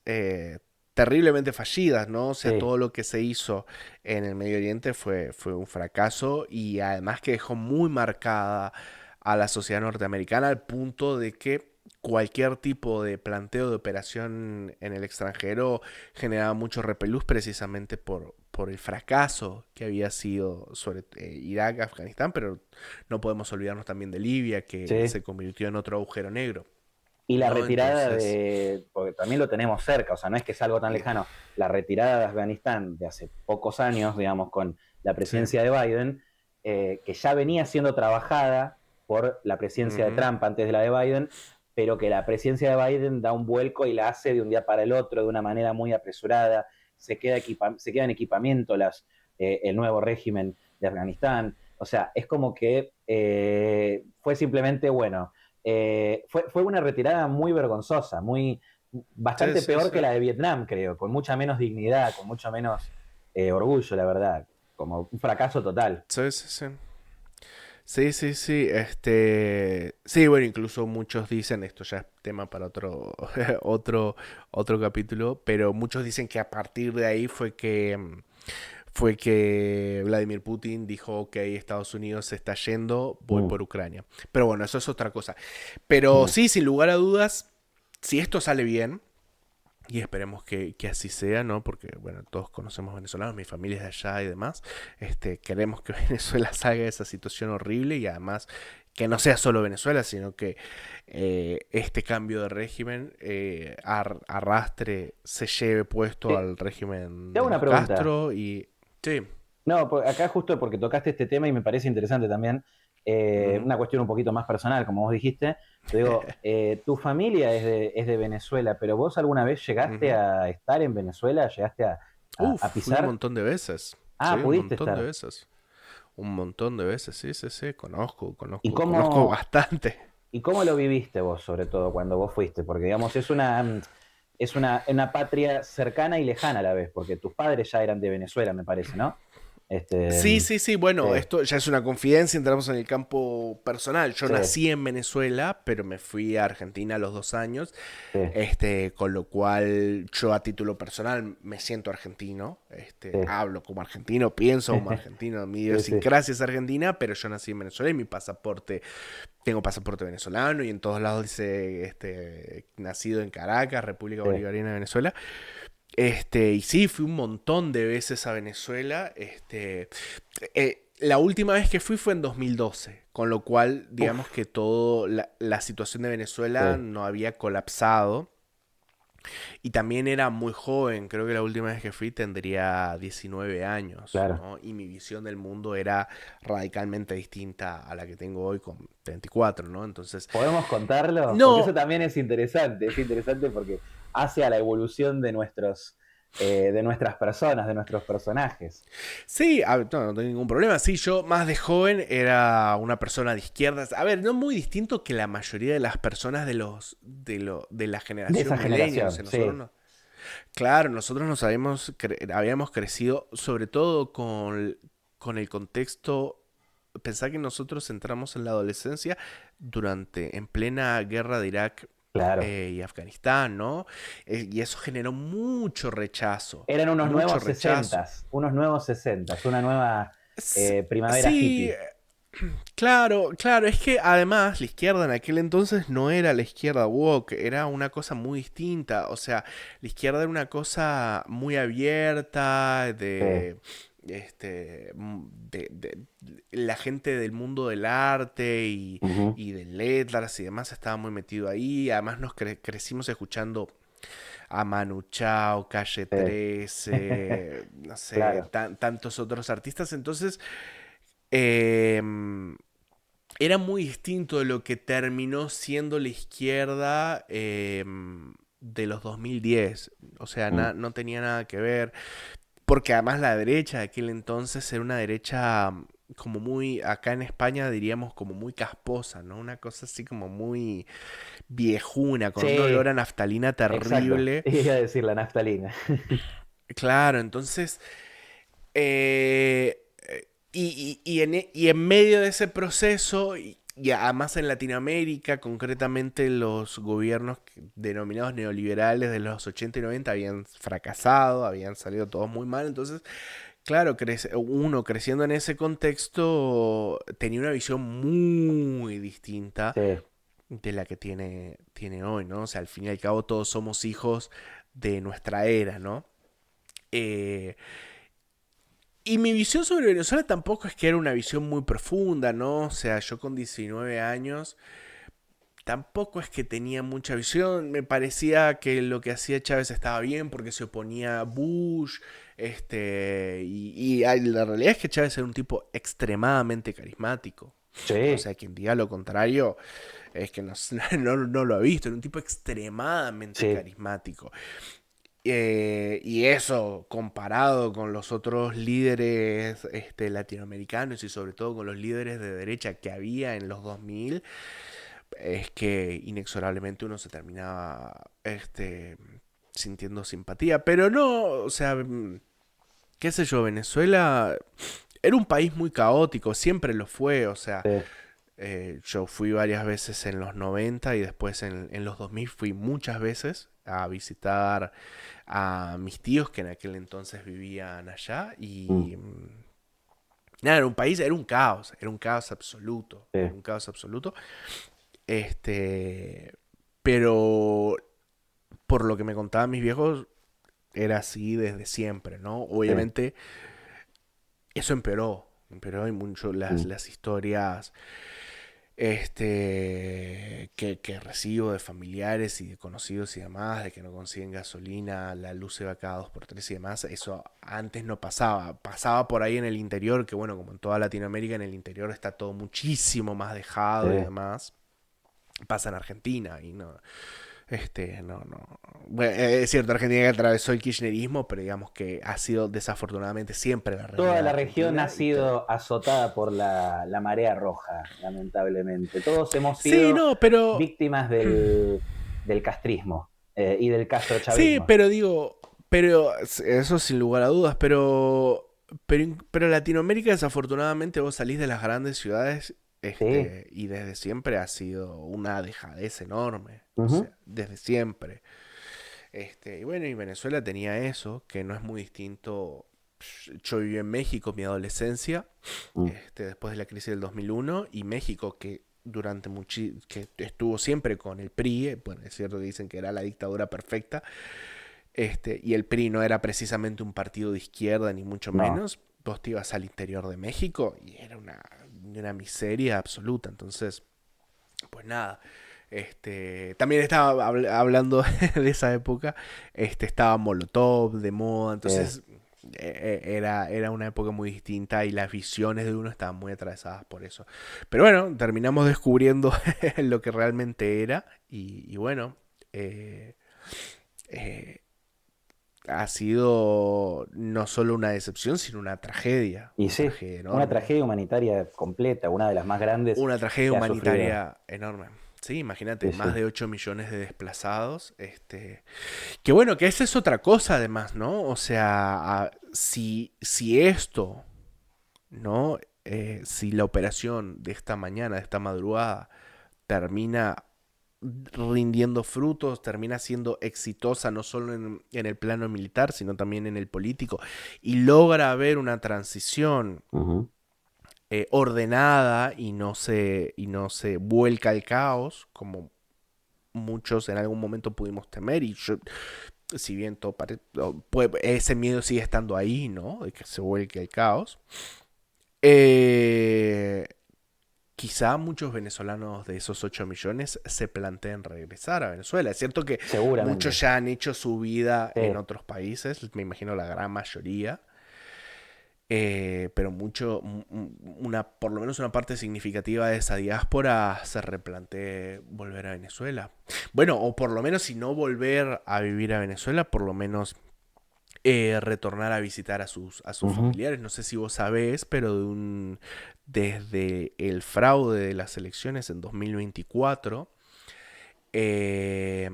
terriblemente fallidas, ¿no? O sea, Sí. todo lo que se hizo en el Medio Oriente fue un fracaso y además que dejó muy marcada a la sociedad norteamericana al punto de que cualquier tipo de planteo de operación en el extranjero generaba mucho repelús precisamente por el fracaso que había sido sobre Irak, Afganistán, pero no podemos olvidarnos también de Libia, que Sí. se convirtió en otro agujero negro, Y la ¿no? retirada Entonces, porque también lo tenemos cerca, o sea, no es que es algo tan y- lejano, la retirada de Afganistán de hace pocos años, digamos, con la sí. presidencia de Biden, que ya venía siendo trabajada por la presidencia de Ujú. Trump antes de la de Biden, pero que la presidencia de Biden da un vuelco y la hace de un día para el otro de una manera muy apresurada, se queda en equipamiento el nuevo régimen de Afganistán, o sea, es como que fue simplemente, bueno, fue una retirada muy vergonzosa, Sí, bastante sí, peor sí. que la de Vietnam, creo, con mucha menos dignidad, con mucho menos orgullo, la verdad, como un fracaso total. Sí, sí, sí. Sí, sí, sí, sí, bueno, incluso muchos dicen, esto ya es tema para otro, otro, otro capítulo, pero muchos dicen que a partir de ahí fue que Vladimir Putin dijo, ok, Estados Unidos se está yendo, voy Mm, por Ucrania. Pero bueno, eso es otra cosa. Pero mm. sí, sin lugar a dudas, si esto sale bien, y esperemos que así sea, ¿no? Porque, bueno, todos conocemos venezolanos, mi familia es de allá y demás. Queremos que Venezuela salga de esa situación horrible y además que no sea solo Venezuela, sino que este cambio de régimen arrastre, se lleve puesto Te, al régimen te hago de una los pregunta. Castro y... Sí. No, acá justo porque tocaste este tema y me parece interesante también, Ujú. una cuestión un poquito más personal, como vos dijiste. Yo digo, tu familia es de Venezuela, pero vos alguna vez llegaste Ujú. a estar en Venezuela, llegaste a Uf, fui un pisar. montón de veces. Sí, Ah, un pudiste montón de estar. veces. Un montón de veces, sí, sí, sí. ¿Y Conozco cómo, bastante. y cómo lo viviste vos, sobre todo, cuando vos fuiste? Porque, digamos, es una patria cercana y lejana a la vez, porque tus padres ya eran de Venezuela, me parece, ¿no? Este, Sí, sí, sí, bueno, sí, esto ya es una confidencia, entramos en el campo personal. Yo sí, nací en Venezuela, pero me fui a Argentina a los 2 años, sí, con lo cual yo a título personal me siento argentino, sí. hablo como argentino, pienso como argentino, mi Sí, sí, idiosincrasia es argentina, pero yo nací en Venezuela y mi pasaporte, tengo pasaporte venezolano y en todos lados dice, nacido en Caracas, República sí. Bolivariana de Venezuela. Y sí, fui un montón de veces a Venezuela. La última vez que fui fue en 2012, con lo cual, digamos Uf, que toda la situación de Venezuela sí, no había colapsado. Y también era muy joven, creo que la última vez que fui tendría 19 años, claro. ¿no? Y mi visión del mundo era radicalmente distinta a la que tengo hoy con 24, ¿no? Entonces, ¿Podemos contarlo? Porque eso no, también es interesante porque hace a la evolución de nuestras personas, de nuestros personajes. sí, no tengo ningún problema. Sí, yo más de joven era una persona de izquierdas. A ver, no muy distinto que la mayoría de las personas de la De esa generación millennial. O generación, sea, nosotros sí, no. Claro, nosotros nos habíamos crecido sobre todo con el contexto. Pensar que nosotros entramos en la adolescencia en plena guerra de Irak claro. y Afganistán, ¿no? Y eso generó Eran mucho rechazo. unos nuevos sesentas, una nueva primavera Sí, hippie. claro, claro, es que además la izquierda en aquel entonces no era la izquierda woke, era una cosa muy distinta, o sea, la izquierda era una cosa muy abierta, Sí, de la gente del mundo del arte ujú, y de letras y demás estaba muy metido ahí, además nos crecimos escuchando a Manu Chao, Calle sí. 13, no sé, Claro, tantos otros artistas, entonces... em, era muy distinto de lo que terminó siendo la izquierda de los 2010. O sea, mm, no tenía nada que ver. Porque además la derecha de aquel entonces era una derecha como muy, acá en España diríamos como muy casposa, ¿no? Una cosa así como muy viejuna, con un olor sí, a naftalina exacto. terrible. Iba a decir la naftalina. Claro, entonces y en medio de ese proceso, y además en Latinoamérica, concretamente los gobiernos denominados neoliberales de los 80 y 90 habían fracasado, habían salido todos muy mal, entonces, claro, uno creciendo en ese contexto tenía una visión muy distinta Sí, de la que tiene hoy, ¿no? O sea, al fin y al cabo todos somos hijos de nuestra era, ¿no? Eh, Y mi visión sobre Venezuela tampoco es que era una visión muy profunda, ¿no? O sea, yo con 19 años tampoco es que tenía mucha visión. Me parecía que lo que hacía Chávez estaba bien porque se oponía a Bush. La realidad es que Chávez era un tipo extremadamente carismático. O sí, sea, quien diga lo contrario es que no, no lo ha visto. Era un tipo extremadamente sí, carismático. Y eso, comparado con los otros líderes latinoamericanos y sobre todo con los líderes de derecha que había en los 2000, es que inexorablemente uno se terminaba sintiendo simpatía. Pero no, o sea, qué sé yo, Venezuela era un país muy caótico, siempre lo fue, o sea, Sí. yo fui varias veces en los 90 y después en los 2000 fui muchas veces a visitar a mis tíos que en aquel entonces vivían allá Mm, y nada, era un país, era un caos absoluto, sí, era un caos absoluto. Este, pero por lo que me contaban mis viejos, era así desde siempre, ¿no? sí, Obviamente eso empeoró y mucho mm, las historias que recibo de familiares y de conocidos y demás, de que no consiguen gasolina, la luz se va cada dos por tres y demás, eso antes no pasaba, pasaba por ahí en el interior, que bueno, como en toda Latinoamérica, en el interior está todo muchísimo más sí. dejado y demás, pasa en Argentina y no. Bueno, es cierto, Argentina atravesó el kirchnerismo, pero digamos que ha sido desafortunadamente siempre la Toda realidad la región ha argentina. sido azotada por la marea roja, lamentablemente. Todos hemos Sí, sido no, pero víctimas del castrismo y del sí, castrochavismo. pero digo, pero eso sin lugar a dudas, pero Latinoamérica desafortunadamente vos salís de las grandes ciudades, Sí. y desde siempre ha sido una dejadez enorme, o Ujú, sea, desde siempre. Y bueno, y Venezuela tenía eso, que no es muy distinto. Yo viví en México mi adolescencia, mm, después de la crisis del 2001, y México que que estuvo siempre con el PRI, bueno, es cierto que dicen que era la dictadura perfecta, y el PRI no era precisamente un partido de izquierda ni mucho no. menos. Vos te ibas al interior de México y era una miseria absoluta. Entonces, pues nada. También estaba hablando de esa época. Estaba Molotov de moda. Sí. Entonces, era una época muy distinta y las visiones de uno estaban muy atravesadas por eso. Pero bueno, terminamos descubriendo lo que realmente era. Y bueno, eh, eh, ha sido no solo una decepción, sino Y una sí, tragedia una enorme, tragedia humanitaria completa, una de las más grandes una tragedia que ha sufrido. humanitaria enorme. Sí, imagínate, Sí, más sí. de 8 millones de desplazados. Que bueno, que esa es otra cosa además, ¿no? O sea, si esto, ¿no? Si la operación de esta mañana, de esta madrugada, termina rindiendo frutos, termina siendo exitosa no solo en el plano militar, sino también en el político, y logra haber una transición Ujú, ordenada y no se vuelca al caos, como muchos en algún momento pudimos temer, y yo, si bien ese miedo sigue estando ahí, ¿no? De que se vuelque el caos. Eh, Quizá muchos venezolanos de esos 8 millones se planteen regresar a Venezuela. Es cierto que muchos seguramente. ya han hecho su vida en Sí. otros países, me imagino la gran mayoría, pero por lo menos una parte significativa de esa diáspora se replantee volver a Venezuela. Bueno, o por lo menos si no volver a vivir a Venezuela, por lo menos retornar a visitar a sus Ujú, familiares. No sé si vos sabés, pero desde el fraude de las elecciones en 2024, eh,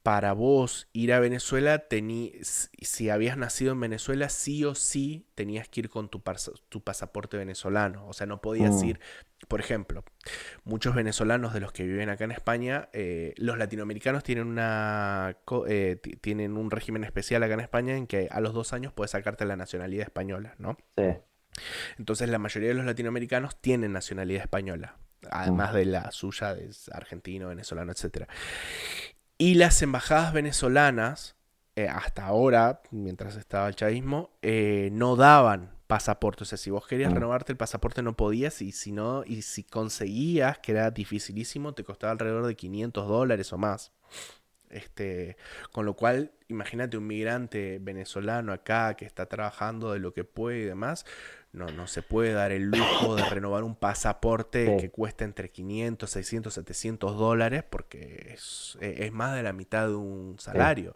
para vos ir a Venezuela, si habías nacido en Venezuela, sí o sí tenías que ir con tu pasaporte venezolano. O sea, no podías mm, ir, por ejemplo, muchos venezolanos de los que viven acá en España, los latinoamericanos tienen tienen un régimen especial acá en España en que a los 2 años puedes sacarte la nacionalidad española, ¿no? sí. Entonces la mayoría de los latinoamericanos tienen nacionalidad española, Mm, además de la suya, de argentino, venezolano, etcétera. Y las embajadas venezolanas, hasta ahora, mientras estaba el chavismo, no daban pasaporte. O sea, si vos querías mm, renovarte el pasaporte no podías, y si no, y si conseguías, que era dificilísimo, te costaba alrededor de $500 o más. Este, con lo cual, imagínate un migrante venezolano acá que está trabajando de lo que puede y demás, no se puede dar el lujo de renovar un pasaporte sí. que cuesta entre 500, 600, $700 porque es más de la mitad de un Sí. salario.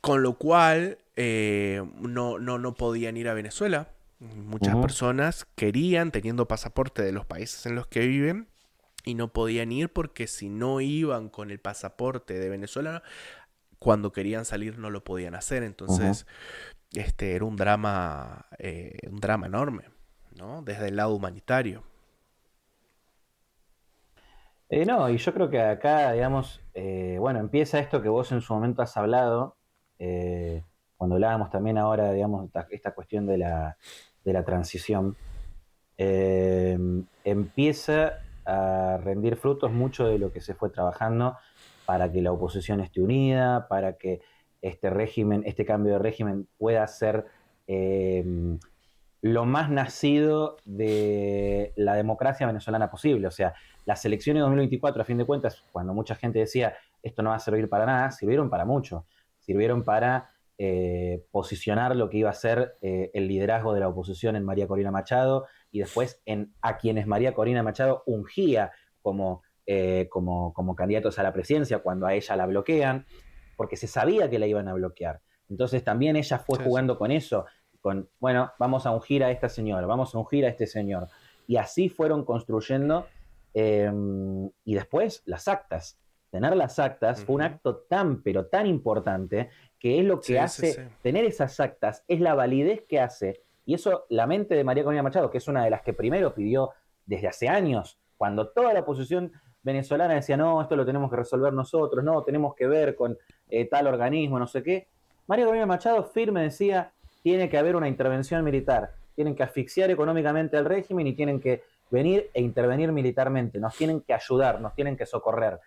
Con lo cual, no podían ir a Venezuela. Muchas Ujú, personas querían, teniendo pasaporte de los países en los que viven, y no podían ir porque si no iban con el pasaporte de Venezuela, cuando querían salir no lo podían hacer. ujú, Entonces, era un drama enorme, ¿no? Desde el lado humanitario. No, y yo creo que acá, digamos, bueno, empieza esto que vos en su momento has hablado, cuando hablábamos también ahora, digamos, esta cuestión de la transición, eh, empieza a rendir frutos mucho de lo que se fue trabajando para que la oposición esté unida, para que este régimen, este cambio de régimen pueda ser eh, lo más nacido de la democracia venezolana posible. O sea, las elecciones de 2024, a fin de cuentas, cuando mucha gente decía esto no va a servir para nada, sirvieron para mucho. Sirvieron para posicionar lo que iba a ser el liderazgo de la oposición en María Corina Machado y después en a quienes María Corina Machado ungía como candidatos a la presidencia cuando a ella la bloquean, porque se sabía que la iban a bloquear. Entonces también ella fue Sí, sí. jugando con eso, bueno, vamos a ungir a esta señora, vamos a ungir a este señor. Y así fueron construyendo, eh, y después las actas. Tener las actas fue un Ujú. acto tan, pero tan importante, que es lo que Sí, sí, sí. hace, tener esas actas, es la validez que hace. Y eso, la mente de María Corina Machado, que es una de las que primero pidió desde hace años, cuando toda la oposición venezolana decía, no, esto lo tenemos que resolver nosotros, no, tenemos que ver con tal organismo, no sé qué. María Corina Machado firme decía, tiene que haber una intervención militar, tienen que asfixiar económicamente al régimen y tienen que venir e intervenir militarmente, nos tienen que ayudar, nos tienen que socorrer,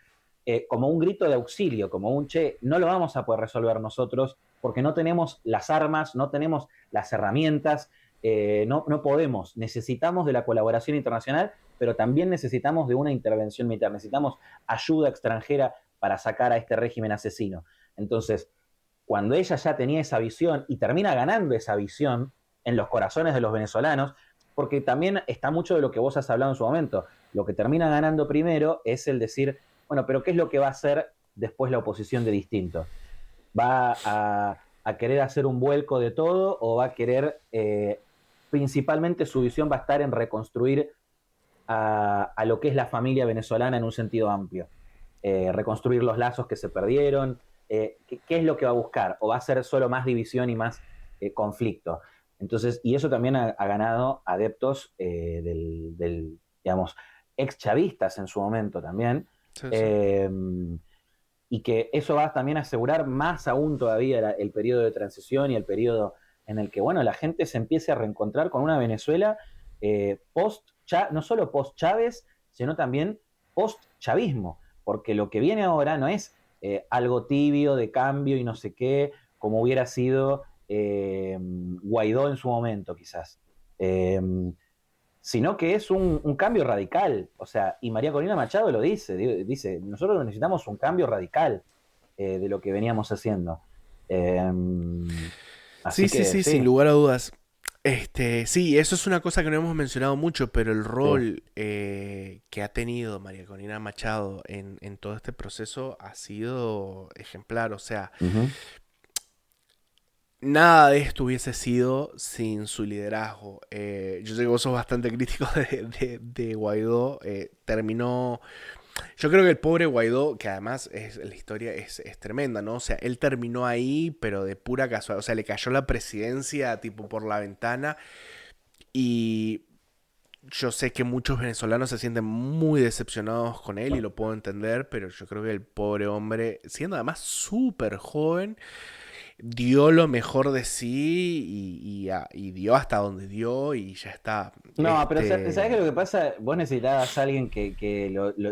como un grito de auxilio, como un che, no lo vamos a poder resolver nosotros porque no tenemos las armas, no tenemos las herramientas, no podemos, necesitamos de la colaboración internacional, pero también necesitamos de una intervención militar, necesitamos ayuda extranjera para sacar a este régimen asesino. Entonces, cuando ella ya tenía esa visión y termina ganando esa visión en los corazones de los venezolanos, porque también está mucho de lo que vos has hablado en su momento, lo que termina ganando primero es el decir, bueno, pero ¿qué es lo que va a hacer después la oposición de distinto? ¿Va a querer hacer un vuelco de todo o va a querer, principalmente su visión va a estar en reconstruir a lo que es la familia venezolana en un sentido amplio? Reconstruir los lazos que se perdieron, ¿qué es lo que va a buscar? ¿O va a ser solo más división y más conflicto? Entonces, y eso también ha ganado adeptos digamos, ex chavistas en su momento también, Sí, sí. eh, y que eso va también a asegurar más aún todavía el periodo de transición y el periodo en el que, bueno, la gente se empiece a reencontrar con una Venezuela no solo post Chávez, sino también post chavismo, porque lo que viene ahora no es algo tibio de cambio y no sé qué, como hubiera sido Guaidó en su momento, quizás. Eh, Sino que es un cambio radical. O sea, y María Corina Machado lo dice, nosotros necesitamos un cambio radical de lo que veníamos haciendo. Eh, Sí, Así sí, que sí, sin sí, lugar a dudas. Sí, eso es una cosa que no hemos mencionado mucho, pero el sí. rol que ha tenido María Corina Machado en todo este proceso ha sido ejemplar. O sea, Ujú. nada de esto hubiese sido sin su liderazgo. Yo sé que vos sos bastante crítico de Guaidó. Terminó. Yo creo que el pobre Guaidó, que además la historia es tremenda, ¿no? O sea, él terminó ahí, pero de pura casualidad. O sea, le cayó la presidencia tipo por la ventana. Y yo sé que muchos venezolanos se sienten muy decepcionados con él y lo puedo entender, pero yo creo que el pobre hombre, siendo además súper joven, dio lo mejor de sí y dio hasta donde dio y ya está. No, pero ¿sabes qué lo que pasa? Vos necesitabas a alguien que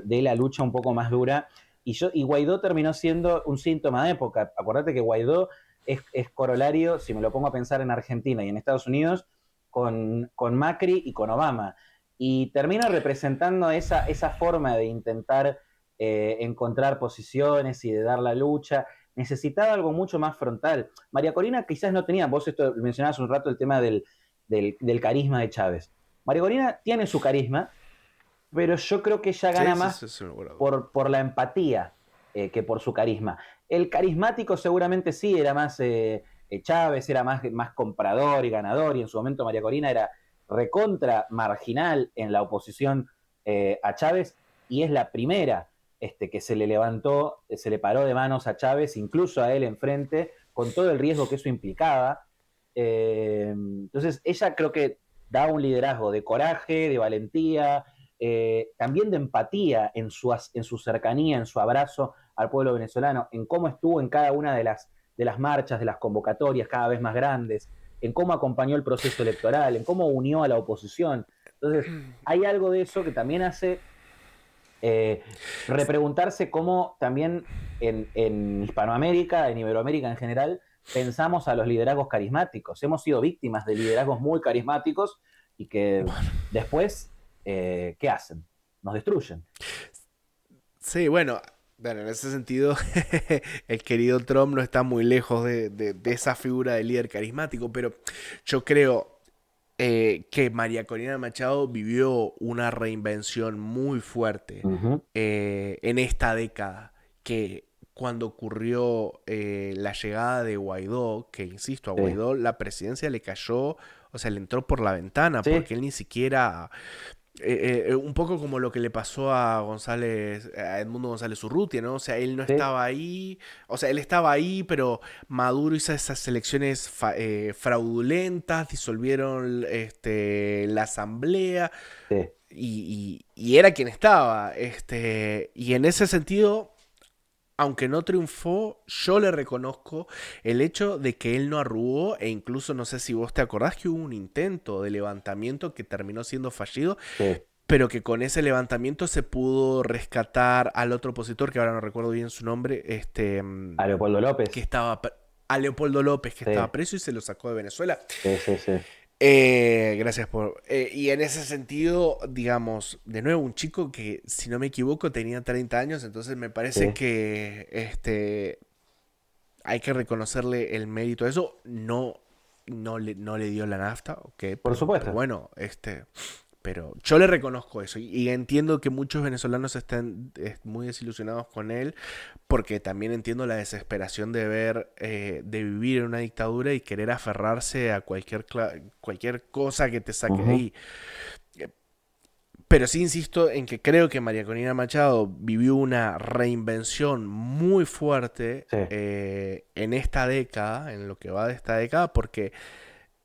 dé la lucha un poco más dura. Y Guaidó terminó siendo un síntoma de época. Acordate que Guaidó es corolario, si me lo pongo a pensar en Argentina y en Estados Unidos, con Macri y con Obama. Y termina representando esa forma de intentar encontrar posiciones y de dar la lucha. Necesitaba algo mucho más frontal. María Corina quizás no tenía, vos esto mencionabas un rato el tema del carisma de Chávez. María Corina tiene su carisma, pero yo creo que ella gana Sí, sí, más sí, sí, bueno. por la empatía que por su carisma. El carismático seguramente sí, era más Chávez, era más comprador y ganador, y en su momento María Corina era recontra marginal en la oposición a Chávez, y es la primera que se le levantó, se le paró de manos a Chávez, incluso a él enfrente, con todo el riesgo que eso implicaba. Entonces, ella creo que da un liderazgo de coraje, de valentía, también de empatía en su cercanía, en su abrazo al pueblo venezolano, en cómo estuvo en cada una de las marchas, de las convocatorias cada vez más grandes, en cómo acompañó el proceso electoral, en cómo unió a la oposición. Entonces, hay algo de eso que también hace eh, repreguntarse cómo también en Hispanoamérica, en Iberoamérica en general, pensamos a los liderazgos carismáticos. Hemos sido víctimas de liderazgos muy carismáticos y que después, ¿qué hacen? Nos destruyen. Sí, bueno, en ese sentido, el querido Trump no está muy lejos de esa figura de líder carismático, pero yo creo que María Corina Machado vivió una reinvención muy fuerte Uh -huh. en esta década, que cuando ocurrió la llegada de Guaidó, que insisto, a Sí. Guaidó la presidencia le cayó, o sea, le entró por la ventana, Sí, porque él ni siquiera un poco como lo que le pasó a González, a Edmundo González Urrutia, ¿no? O sea, él no sí, estaba ahí, o sea, él estaba ahí, pero Maduro hizo esas elecciones fraudulentas, disolvieron la asamblea sí. y era quien estaba. Y en ese sentido, aunque no triunfó, yo le reconozco el hecho de que él no arrugó e incluso no sé si vos te acordás que hubo un intento de levantamiento que terminó siendo fallido, Sí. pero que con ese levantamiento se pudo rescatar al otro opositor, que ahora no recuerdo bien su nombre, A Leopoldo que López. estaba a Leopoldo López, que Sí, estaba preso y se lo sacó de Venezuela. sí, sí, sí. Gracias por... y en ese sentido, digamos, de nuevo, un chico que, si no me equivoco, tenía 30 años, entonces me parece Sí. que hay que reconocerle el mérito de eso. No le dio la nafta, ok, Por pero supuesto. bueno, pero yo le reconozco eso y entiendo que muchos venezolanos estén muy desilusionados con él, porque también entiendo la desesperación de ver, de vivir en una dictadura y querer aferrarse a cualquier cosa que te Uh saque de -huh. ahí. Pero sí insisto en que creo que María Corina Machado vivió una reinvención muy fuerte Sí, en esta década, en lo que va de esta década, porque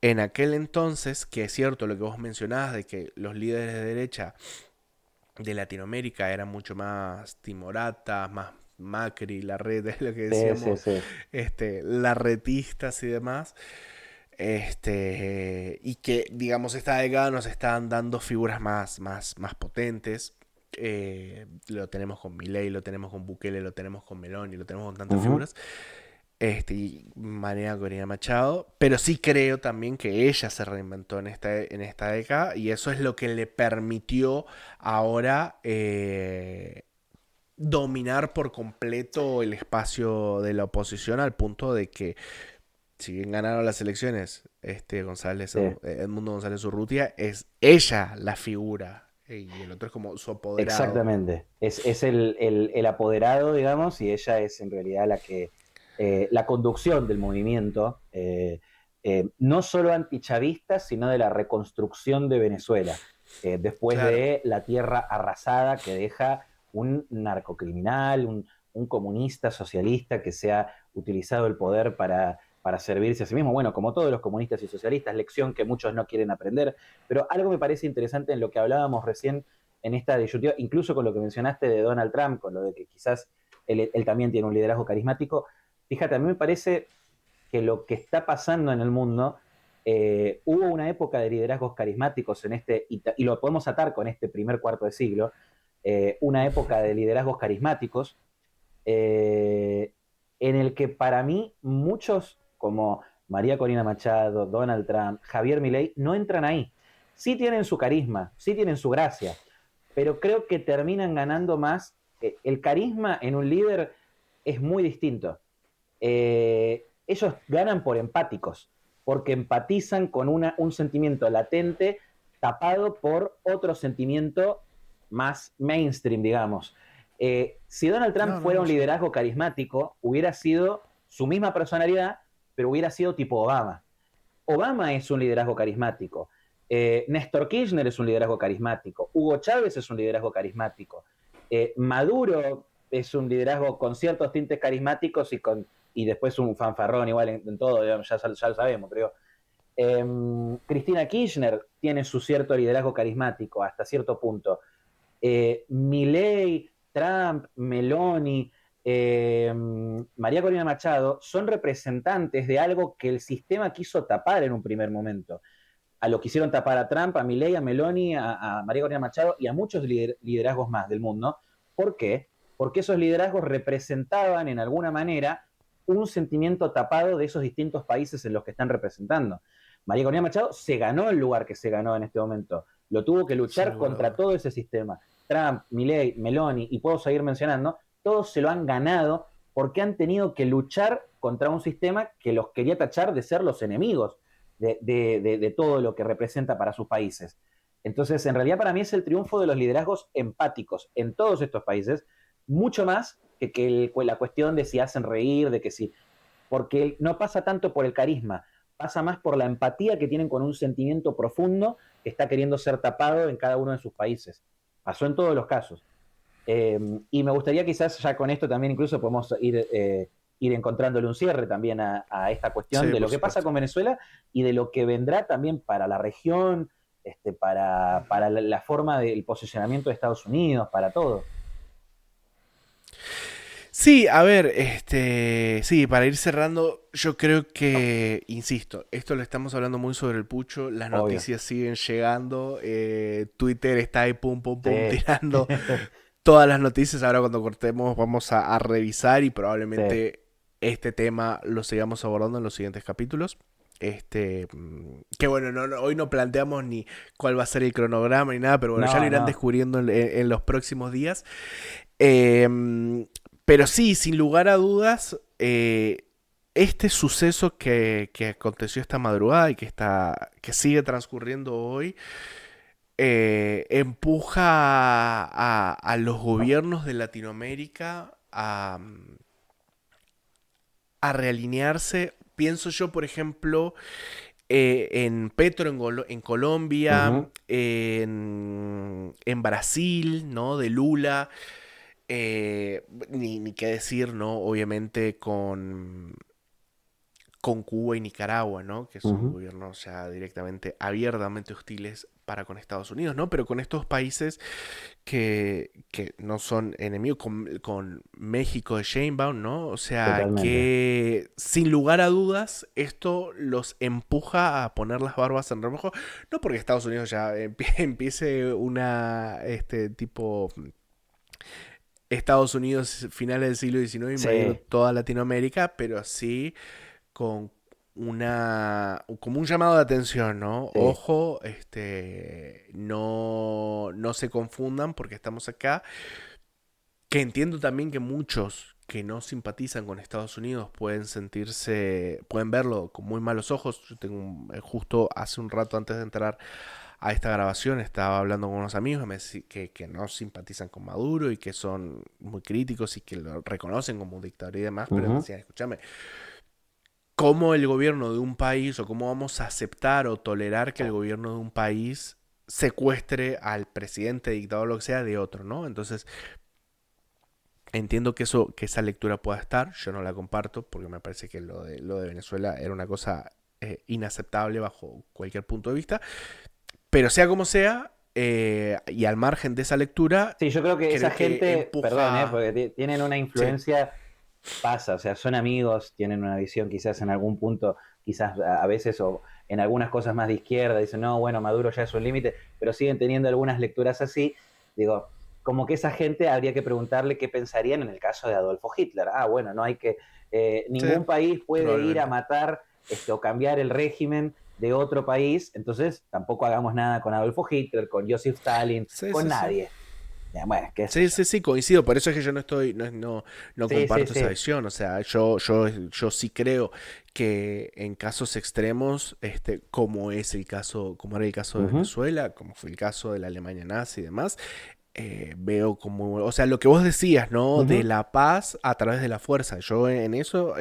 en aquel entonces, que es cierto lo que vos mencionabas de que los líderes de derecha de Latinoamérica eran mucho más timoratas, más Macri, la red, es lo que sí, sí, decíamos, sí. larretistas y demás. Y que, digamos, esta década nos están dando figuras más potentes. Lo tenemos con Milei, lo tenemos con Bukele, lo tenemos con Meloni, lo tenemos con Uh tantas -huh. figuras. Y María Corina Machado. Pero sí creo también que ella se reinventó en esta década y eso es lo que le permitió ahora dominar por completo el espacio de la oposición al punto de que si bien ganaron las elecciones, Sí. Edmundo González Urrutia, es ella la figura y el otro es como su apoderado. Exactamente. Es el apoderado, digamos, y ella es en realidad la que, la conducción del movimiento, no solo antichavista, sino de la reconstrucción de Venezuela, después Claro. de la tierra arrasada que deja un narcocriminal, un comunista socialista que se ha utilizado el poder para servirse a sí mismo. Bueno, como todos los comunistas y socialistas, lección que muchos no quieren aprender, pero algo me parece interesante en lo que hablábamos recién en esta disyuntiva, incluso con lo que mencionaste de Donald Trump, con lo de que quizás él también tiene un liderazgo carismático. Fíjate, a mí me parece que lo que está pasando en el mundo, hubo una época de liderazgos carismáticos en y lo podemos atar con este primer cuarto de siglo, una época de liderazgos carismáticos, eh, en el que para mí muchos, como María Corina Machado, Donald Trump, Javier Milei, no entran ahí. Sí tienen su carisma, sí tienen su gracia, pero creo que terminan ganando más. El carisma en un líder es muy distinto. Ellos ganan por empáticos, porque empatizan con un sentimiento latente tapado por otro sentimiento más mainstream, digamos. Si Donald Trump No, no, fuera no, un seguro. liderazgo carismático, hubiera sido su misma personalidad, pero hubiera sido tipo Obama. Obama es un liderazgo carismático. Néstor Kirchner es un liderazgo carismático. Hugo Chávez es un liderazgo carismático. Maduro es un liderazgo con ciertos tintes carismáticos y después un fanfarrón igual en todo, digamos, ya lo sabemos, creo. Cristina Kirchner tiene su cierto liderazgo carismático hasta cierto punto. Milei, Trump, Meloni, María Corina Machado son representantes de algo que el sistema quiso tapar en un primer momento. A lo quisieron tapar a Trump, a Milei, a Meloni, a María Corina Machado y a muchos liderazgos más del mundo. ¿Por qué? Porque esos liderazgos representaban en alguna manera un sentimiento tapado de esos distintos países en los que están representando. María Corina Machado se ganó el lugar que se ganó en este momento. Lo tuvo que luchar contra todo ese sistema. Trump, Milei, Meloni, y puedo seguir mencionando, todos se lo han ganado porque han tenido que luchar contra un sistema que los quería tachar de ser los enemigos de todo lo que representa para sus países. Entonces, en realidad para mí es el triunfo de los liderazgos empáticos en todos estos países, mucho más que la cuestión de si hacen reír, de que si, porque no pasa tanto por el carisma, pasa más por la empatía que tienen con un sentimiento profundo que está queriendo ser tapado en cada uno de sus países. Pasó en todos los casos. Y me gustaría quizás ya con esto también incluso podemos ir encontrándole un cierre también a esta cuestión de lo que pasa con Venezuela y de lo que vendrá también para la región, para la forma del posicionamiento de Estados Unidos, para todo. Sí, a ver, sí, para ir cerrando, yo creo que, insisto, esto lo estamos hablando muy sobre el pucho, las Obvio. noticias siguen llegando, Twitter está ahí pum, pum, pum, Sí. tirando todas las noticias. Ahora cuando cortemos vamos a revisar y probablemente este tema lo sigamos abordando en los siguientes capítulos. Que bueno, hoy no planteamos ni cuál va a ser el cronograma ni nada, pero bueno, ya lo irán descubriendo en los próximos días. Pero sí, sin lugar a dudas, este suceso que aconteció esta madrugada y que sigue transcurriendo hoy, empuja a los gobiernos de Latinoamérica a realinearse. Pienso yo, por ejemplo, en Petro en Colombia, en Brasil, ¿no? De Lula. Ni qué decir, ¿no? Obviamente con Cuba y Nicaragua, ¿no? Que son gobiernos ya directamente, abiertamente hostiles para con Estados Unidos, ¿no? Pero con estos países que no son enemigos, con México de Sheinbaum, ¿no? O sea, Totalmente. que sin lugar a dudas esto los empuja a poner las barbas en remojo, no porque Estados Unidos ya empiece una, tipo... Estados Unidos finales del siglo XIX invadiendo toda Latinoamérica, pero sí con como un llamado de atención, ¿no? Sí. Ojo, no se confundan porque estamos acá. Que entiendo también que muchos que no simpatizan con Estados Unidos pueden verlo con muy malos ojos. Yo tengo justo hace un rato antes de entrar a esta grabación estaba hablando con unos amigos que no simpatizan con Maduro y que son muy críticos y que lo reconocen como un dictador y demás, pero me decían, escúchame, ¿cómo el gobierno de un país o cómo vamos a aceptar o tolerar que el gobierno de un país secuestre al presidente, dictador, lo que sea, de otro, ¿no? Entonces, entiendo que esa lectura pueda estar, yo no la comparto porque me parece que lo de Venezuela era una cosa inaceptable bajo cualquier punto de vista. Pero sea como sea, y al margen de esa lectura... Sí, yo creo que esa gente, empuja... perdón, porque tienen una influencia, pasa, o sea, son amigos, tienen una visión quizás en algún punto, quizás a veces o en algunas cosas más de izquierda, dicen, no, bueno, Maduro ya es un límite, pero siguen teniendo algunas lecturas así. Digo, como que esa gente habría que preguntarle qué pensarían en el caso de Adolfo Hitler. Ah, bueno, no hay que, ningún país puede ir a matar o cambiar el régimen de otro país, entonces tampoco hagamos nada con Adolfo Hitler, con Joseph Stalin, con nadie. Bueno, qué sé yo. Sí, coincido. Por eso es que yo no comparto esa visión. O sea, yo sí creo que en casos extremos, como era el caso de Venezuela, como fue el caso de la Alemania nazi y demás, veo como, o sea, lo que vos decías, ¿no? De la paz a través de la fuerza. Yo en eso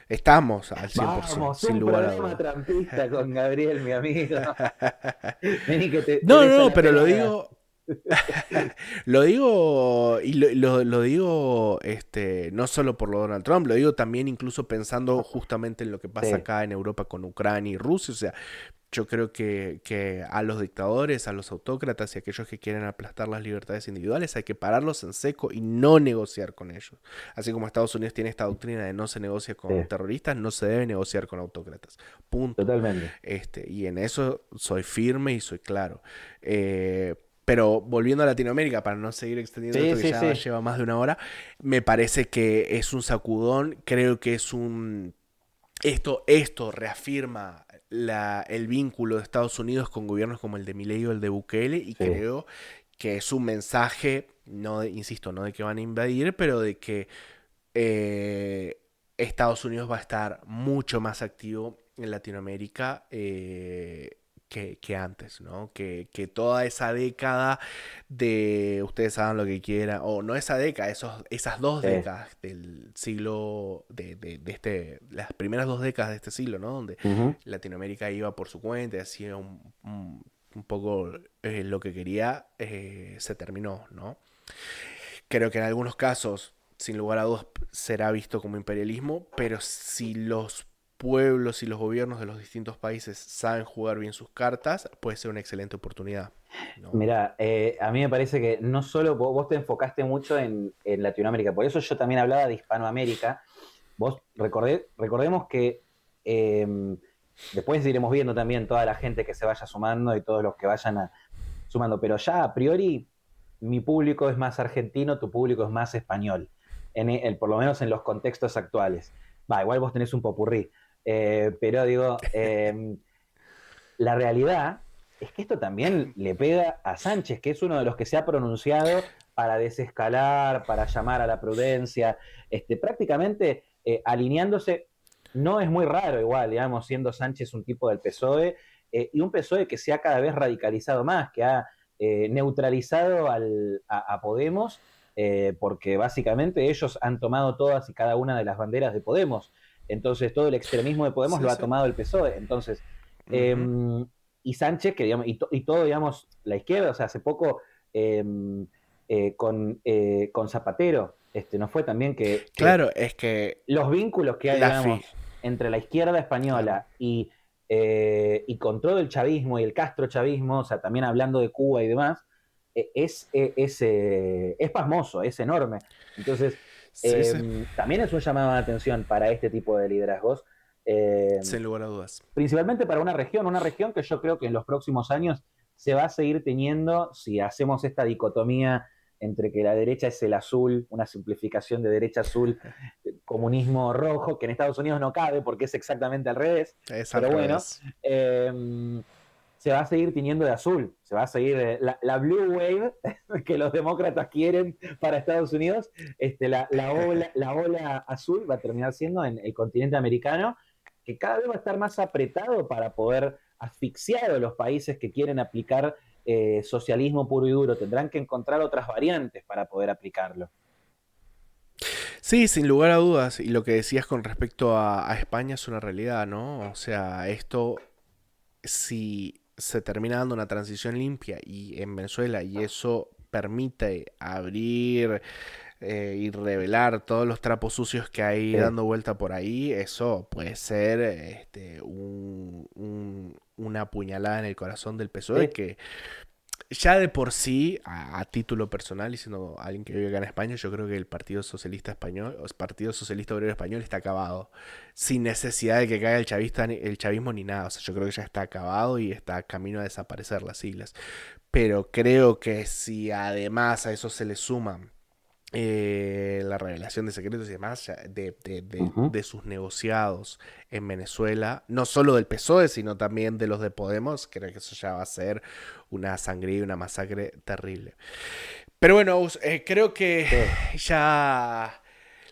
estamos al 100%, Vamos, sin un lugar a programa dudas. trampista con Gabriel, mi amigo. Vení que No, tenés a la pero lo pelada. digo. Lo digo, y lo digo no solo por lo de Donald Trump, lo digo también incluso pensando justamente en lo que pasa Sí, acá en Europa con Ucrania y Rusia. O sea, yo creo que a los dictadores, a los autócratas y a aquellos que quieren aplastar las libertades individuales hay que pararlos en seco y no negociar con ellos. Así como Estados Unidos tiene esta doctrina de no se negocia sí, con terroristas, no se debe negociar con autócratas. Punto. totalmente. Y en eso soy firme y soy claro. Pero volviendo a Latinoamérica, para no seguir extendiendo Sí, esto que sí, ya sí, lleva más de una hora, me parece que es un sacudón, creo que es un... Esto reafirma el vínculo de Estados Unidos con gobiernos como el de Milei o el de Bukele y sí. creo que es un mensaje, no insisto, no de que van a invadir, pero de que eh, Estados Unidos va a estar mucho más activo en Latinoamérica que antes, ¿no? Que toda esa década de ustedes hagan lo que quieran, o no esa década, esas dos Sí. décadas del siglo, las primeras dos décadas de este siglo, ¿no? Donde Ujú. Latinoamérica iba por su cuenta, hacía un poco lo que quería, se terminó, ¿no? Creo que en algunos casos, sin lugar a dudas, será visto como imperialismo, pero si los pueblos y los gobiernos de los distintos países saben jugar bien sus cartas, puede ser una excelente oportunidad, ¿no? Mira, a mí me parece que no solo vos te enfocaste mucho en Latinoamérica, por eso yo también hablaba de Hispanoamérica. Vos recordemos que eh, después iremos viendo también toda la gente que se vaya sumando y todos los que vayan sumando, pero ya a priori mi público es más argentino, tu público es más español, por lo menos en los contextos actuales. Va, igual vos tenés un popurrí, pero digo, la realidad es que esto también le pega a Sánchez, que es uno de los que se ha pronunciado para desescalar, para llamar a la prudencia, prácticamente alineándose. No es muy raro igual, digamos, siendo Sánchez un tipo del PSOE, y un PSOE que se ha cada vez radicalizado más, que ha neutralizado a Podemos, porque básicamente ellos han tomado todas y cada una de las banderas de Podemos. Entonces todo el extremismo de Podemos Sí, lo ha sí. tomado el PSOE. Entonces, eh, Ujú. y Sánchez, que digamos, y todo, digamos, la izquierda, o sea, hace poco eh, con Zapatero, no fue también que Claro, es que los vínculos que hay, la fi... digamos, entre la izquierda Claro. española y con todo el chavismo y el castrochavismo, o sea, también hablando de Cuba y demás, es pasmoso, es enorme. Entonces, Sí, sí. también es un llamado de atención para este tipo de liderazgos. Eh, Sin lugar a dudas. Principalmente para una región que yo creo que en los próximos años se va a seguir teniendo si hacemos esta dicotomía entre que la derecha es el azul, una simplificación de derecha azul, comunismo rojo, que en Estados Unidos no cabe porque es exactamente al revés, Es al pero bueno, revés. eh, se va a seguir teniendo de azul, se va a seguir la blue wave que los demócratas quieren para Estados Unidos, la ola azul va a terminar siendo en el continente americano, que cada vez va a estar más apretado para poder asfixiar a los países que quieren aplicar socialismo puro y duro. Tendrán que encontrar otras variantes para poder aplicarlo. Sí, sin lugar a dudas. Y lo que decías con respecto a España es una realidad, ¿no? O sea, esto, si se termina dando una transición limpia y en Venezuela y eso permite abrir y revelar todos los trapos sucios que hay Sí, dando vuelta por ahí, eso puede ser una puñalada en el corazón del PSOE sí, que ya de por sí, a título personal y siendo alguien que vive acá en España, yo creo que el Partido Socialista Español, o el Partido Socialista Obrero Español está acabado, sin necesidad de que caiga el chavismo ni nada. O sea, yo creo que ya está acabado y está camino a desaparecer las siglas. Pero creo que si además a eso se le suman la revelación de secretos y demás uh-huh. de sus negociados en Venezuela, no solo del PSOE, sino también de los de Podemos, creo que eso ya va a ser una sangría y una masacre terrible. Pero bueno, creo que Sí. ya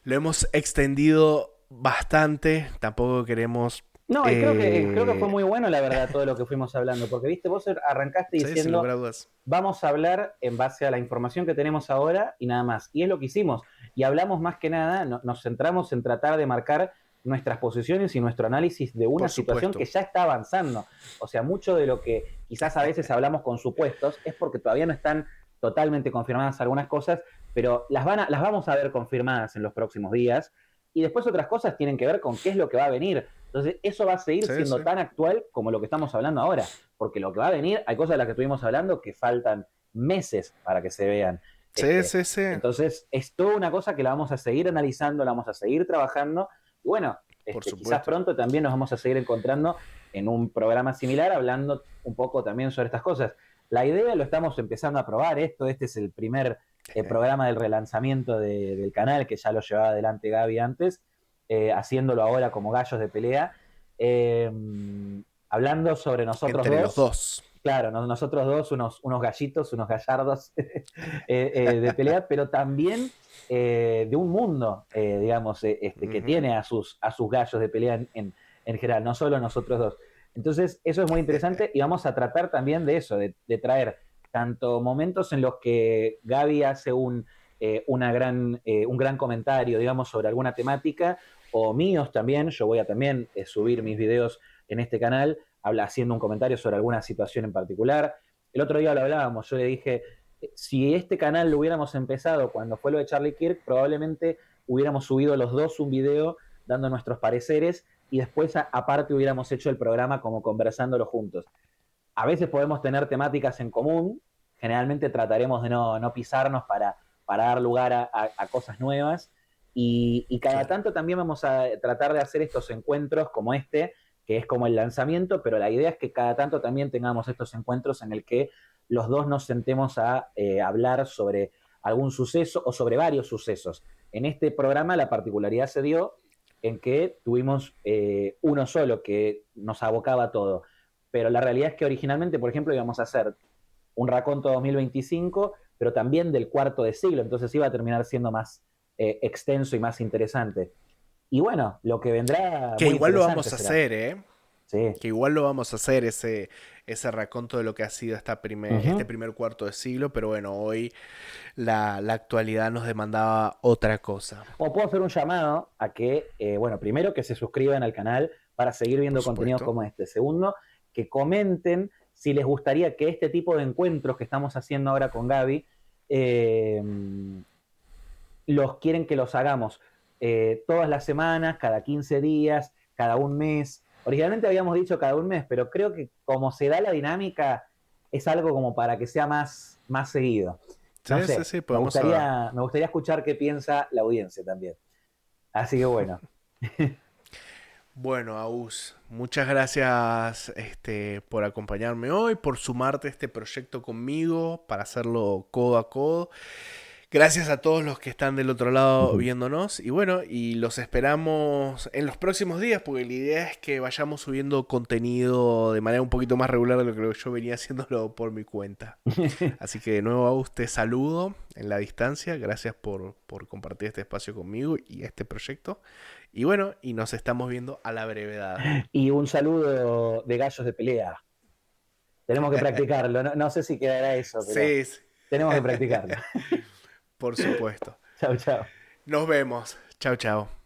lo hemos extendido bastante, tampoco queremos... No, y creo que fue Eh, muy bueno, la verdad, todo lo que fuimos hablando, porque, viste, vos arrancaste sí, sin lugar diciendo, a dudas. vamos a hablar en base a la información que tenemos ahora y nada más. Y es lo que hicimos. Y hablamos más que nada, nos centramos en tratar de marcar nuestras posiciones y nuestro análisis de una Por situación que supuesto. ya está avanzando. O sea, mucho de lo que quizás a veces hablamos con supuestos es porque todavía no están totalmente confirmadas algunas cosas, pero las vamos a ver confirmadas en los próximos días. Y después otras cosas tienen que ver con qué es lo que va a venir. Entonces, eso va a seguir Sí, siendo sí. tan actual como lo que estamos hablando ahora. Porque lo que va a venir, hay cosas de las que estuvimos hablando que faltan meses para que se vean. Sí, sí, sí. Entonces, es toda una cosa que la vamos a seguir analizando, la vamos a seguir trabajando. Y bueno, Por quizás supuesto. pronto también nos vamos a seguir encontrando en un programa similar, hablando un poco también sobre estas cosas. La idea lo estamos empezando a probar, este es el primer programa del relanzamiento del canal, que ya lo llevaba adelante Gaby antes, haciéndolo ahora como gallos de pelea, eh, hablando sobre nosotros Entre los dos. dos. Claro, nosotros dos, unos gallitos, unos gallardos de pelea, pero también de un mundo, digamos, que tiene a sus gallos de pelea en general, no solo nosotros dos. Entonces, eso es muy interesante y vamos a tratar también de eso, de traer tanto momentos en los que Gaby hace un gran comentario, digamos, sobre alguna temática, o míos también, yo voy a también subir mis videos en este canal, haciendo un comentario sobre alguna situación en particular. El otro día lo hablábamos, yo le dije, si este canal lo hubiéramos empezado cuando fue lo de Charlie Kirk, probablemente hubiéramos subido los dos un video dando nuestros pareceres y después aparte hubiéramos hecho el programa como conversándolo juntos. A veces podemos tener temáticas en común, generalmente trataremos de no pisarnos para dar lugar a cosas nuevas y cada Claro. tanto también vamos a tratar de hacer estos encuentros como que es como el lanzamiento, pero la idea es que cada tanto también tengamos estos encuentros en el que los dos nos sentemos a hablar sobre algún suceso o sobre varios sucesos. En este programa la particularidad se dio en que tuvimos uno solo que nos abocaba a todo. Pero la realidad es que originalmente, por ejemplo, íbamos a hacer un raconto 2025, pero también del cuarto de siglo, entonces iba a terminar siendo más extenso y más interesante. Y bueno, lo que vendrá Que muy igual lo interesante vamos a será. hacer, ¿eh? Sí. Que igual lo vamos a hacer, ese raconto de lo que ha sido este Uh-huh. primer cuarto de siglo, pero bueno, hoy la actualidad nos demandaba otra cosa, O puedo hacer un llamado a que, bueno, primero que se suscriban al canal para seguir por viendo contenidos supuesto. como este. Segundo, que comenten si les gustaría que este tipo de encuentros que estamos haciendo ahora con Gaby, eh, los quieren que los hagamos todas las semanas, cada 15 días, cada un mes. Originalmente habíamos dicho cada un mes, pero creo que como se da la dinámica, es algo como para que sea más seguido. No Sí, sí, sé, sí, podemos saber. me gustaría escuchar qué piensa la audiencia también. Así que bueno. Bueno, Aus, muchas gracias por acompañarme hoy, por sumarte a este proyecto conmigo, para hacerlo codo a codo. Gracias a todos los que están del otro lado viéndonos y bueno, y los esperamos en los próximos días porque la idea es que vayamos subiendo contenido de manera un poquito más regular de lo que yo venía haciéndolo por mi cuenta. Así que de nuevo, Agus, te saludo en la distancia. Gracias por compartir este espacio conmigo y este proyecto. Y bueno, y nos estamos viendo a la brevedad. Y un saludo de gallos de pelea. Tenemos que practicarlo. No sé si quedará eso, pero Sí, sí. tenemos que practicarlo. Por supuesto. Chao, chao. Nos vemos. Chao, chao.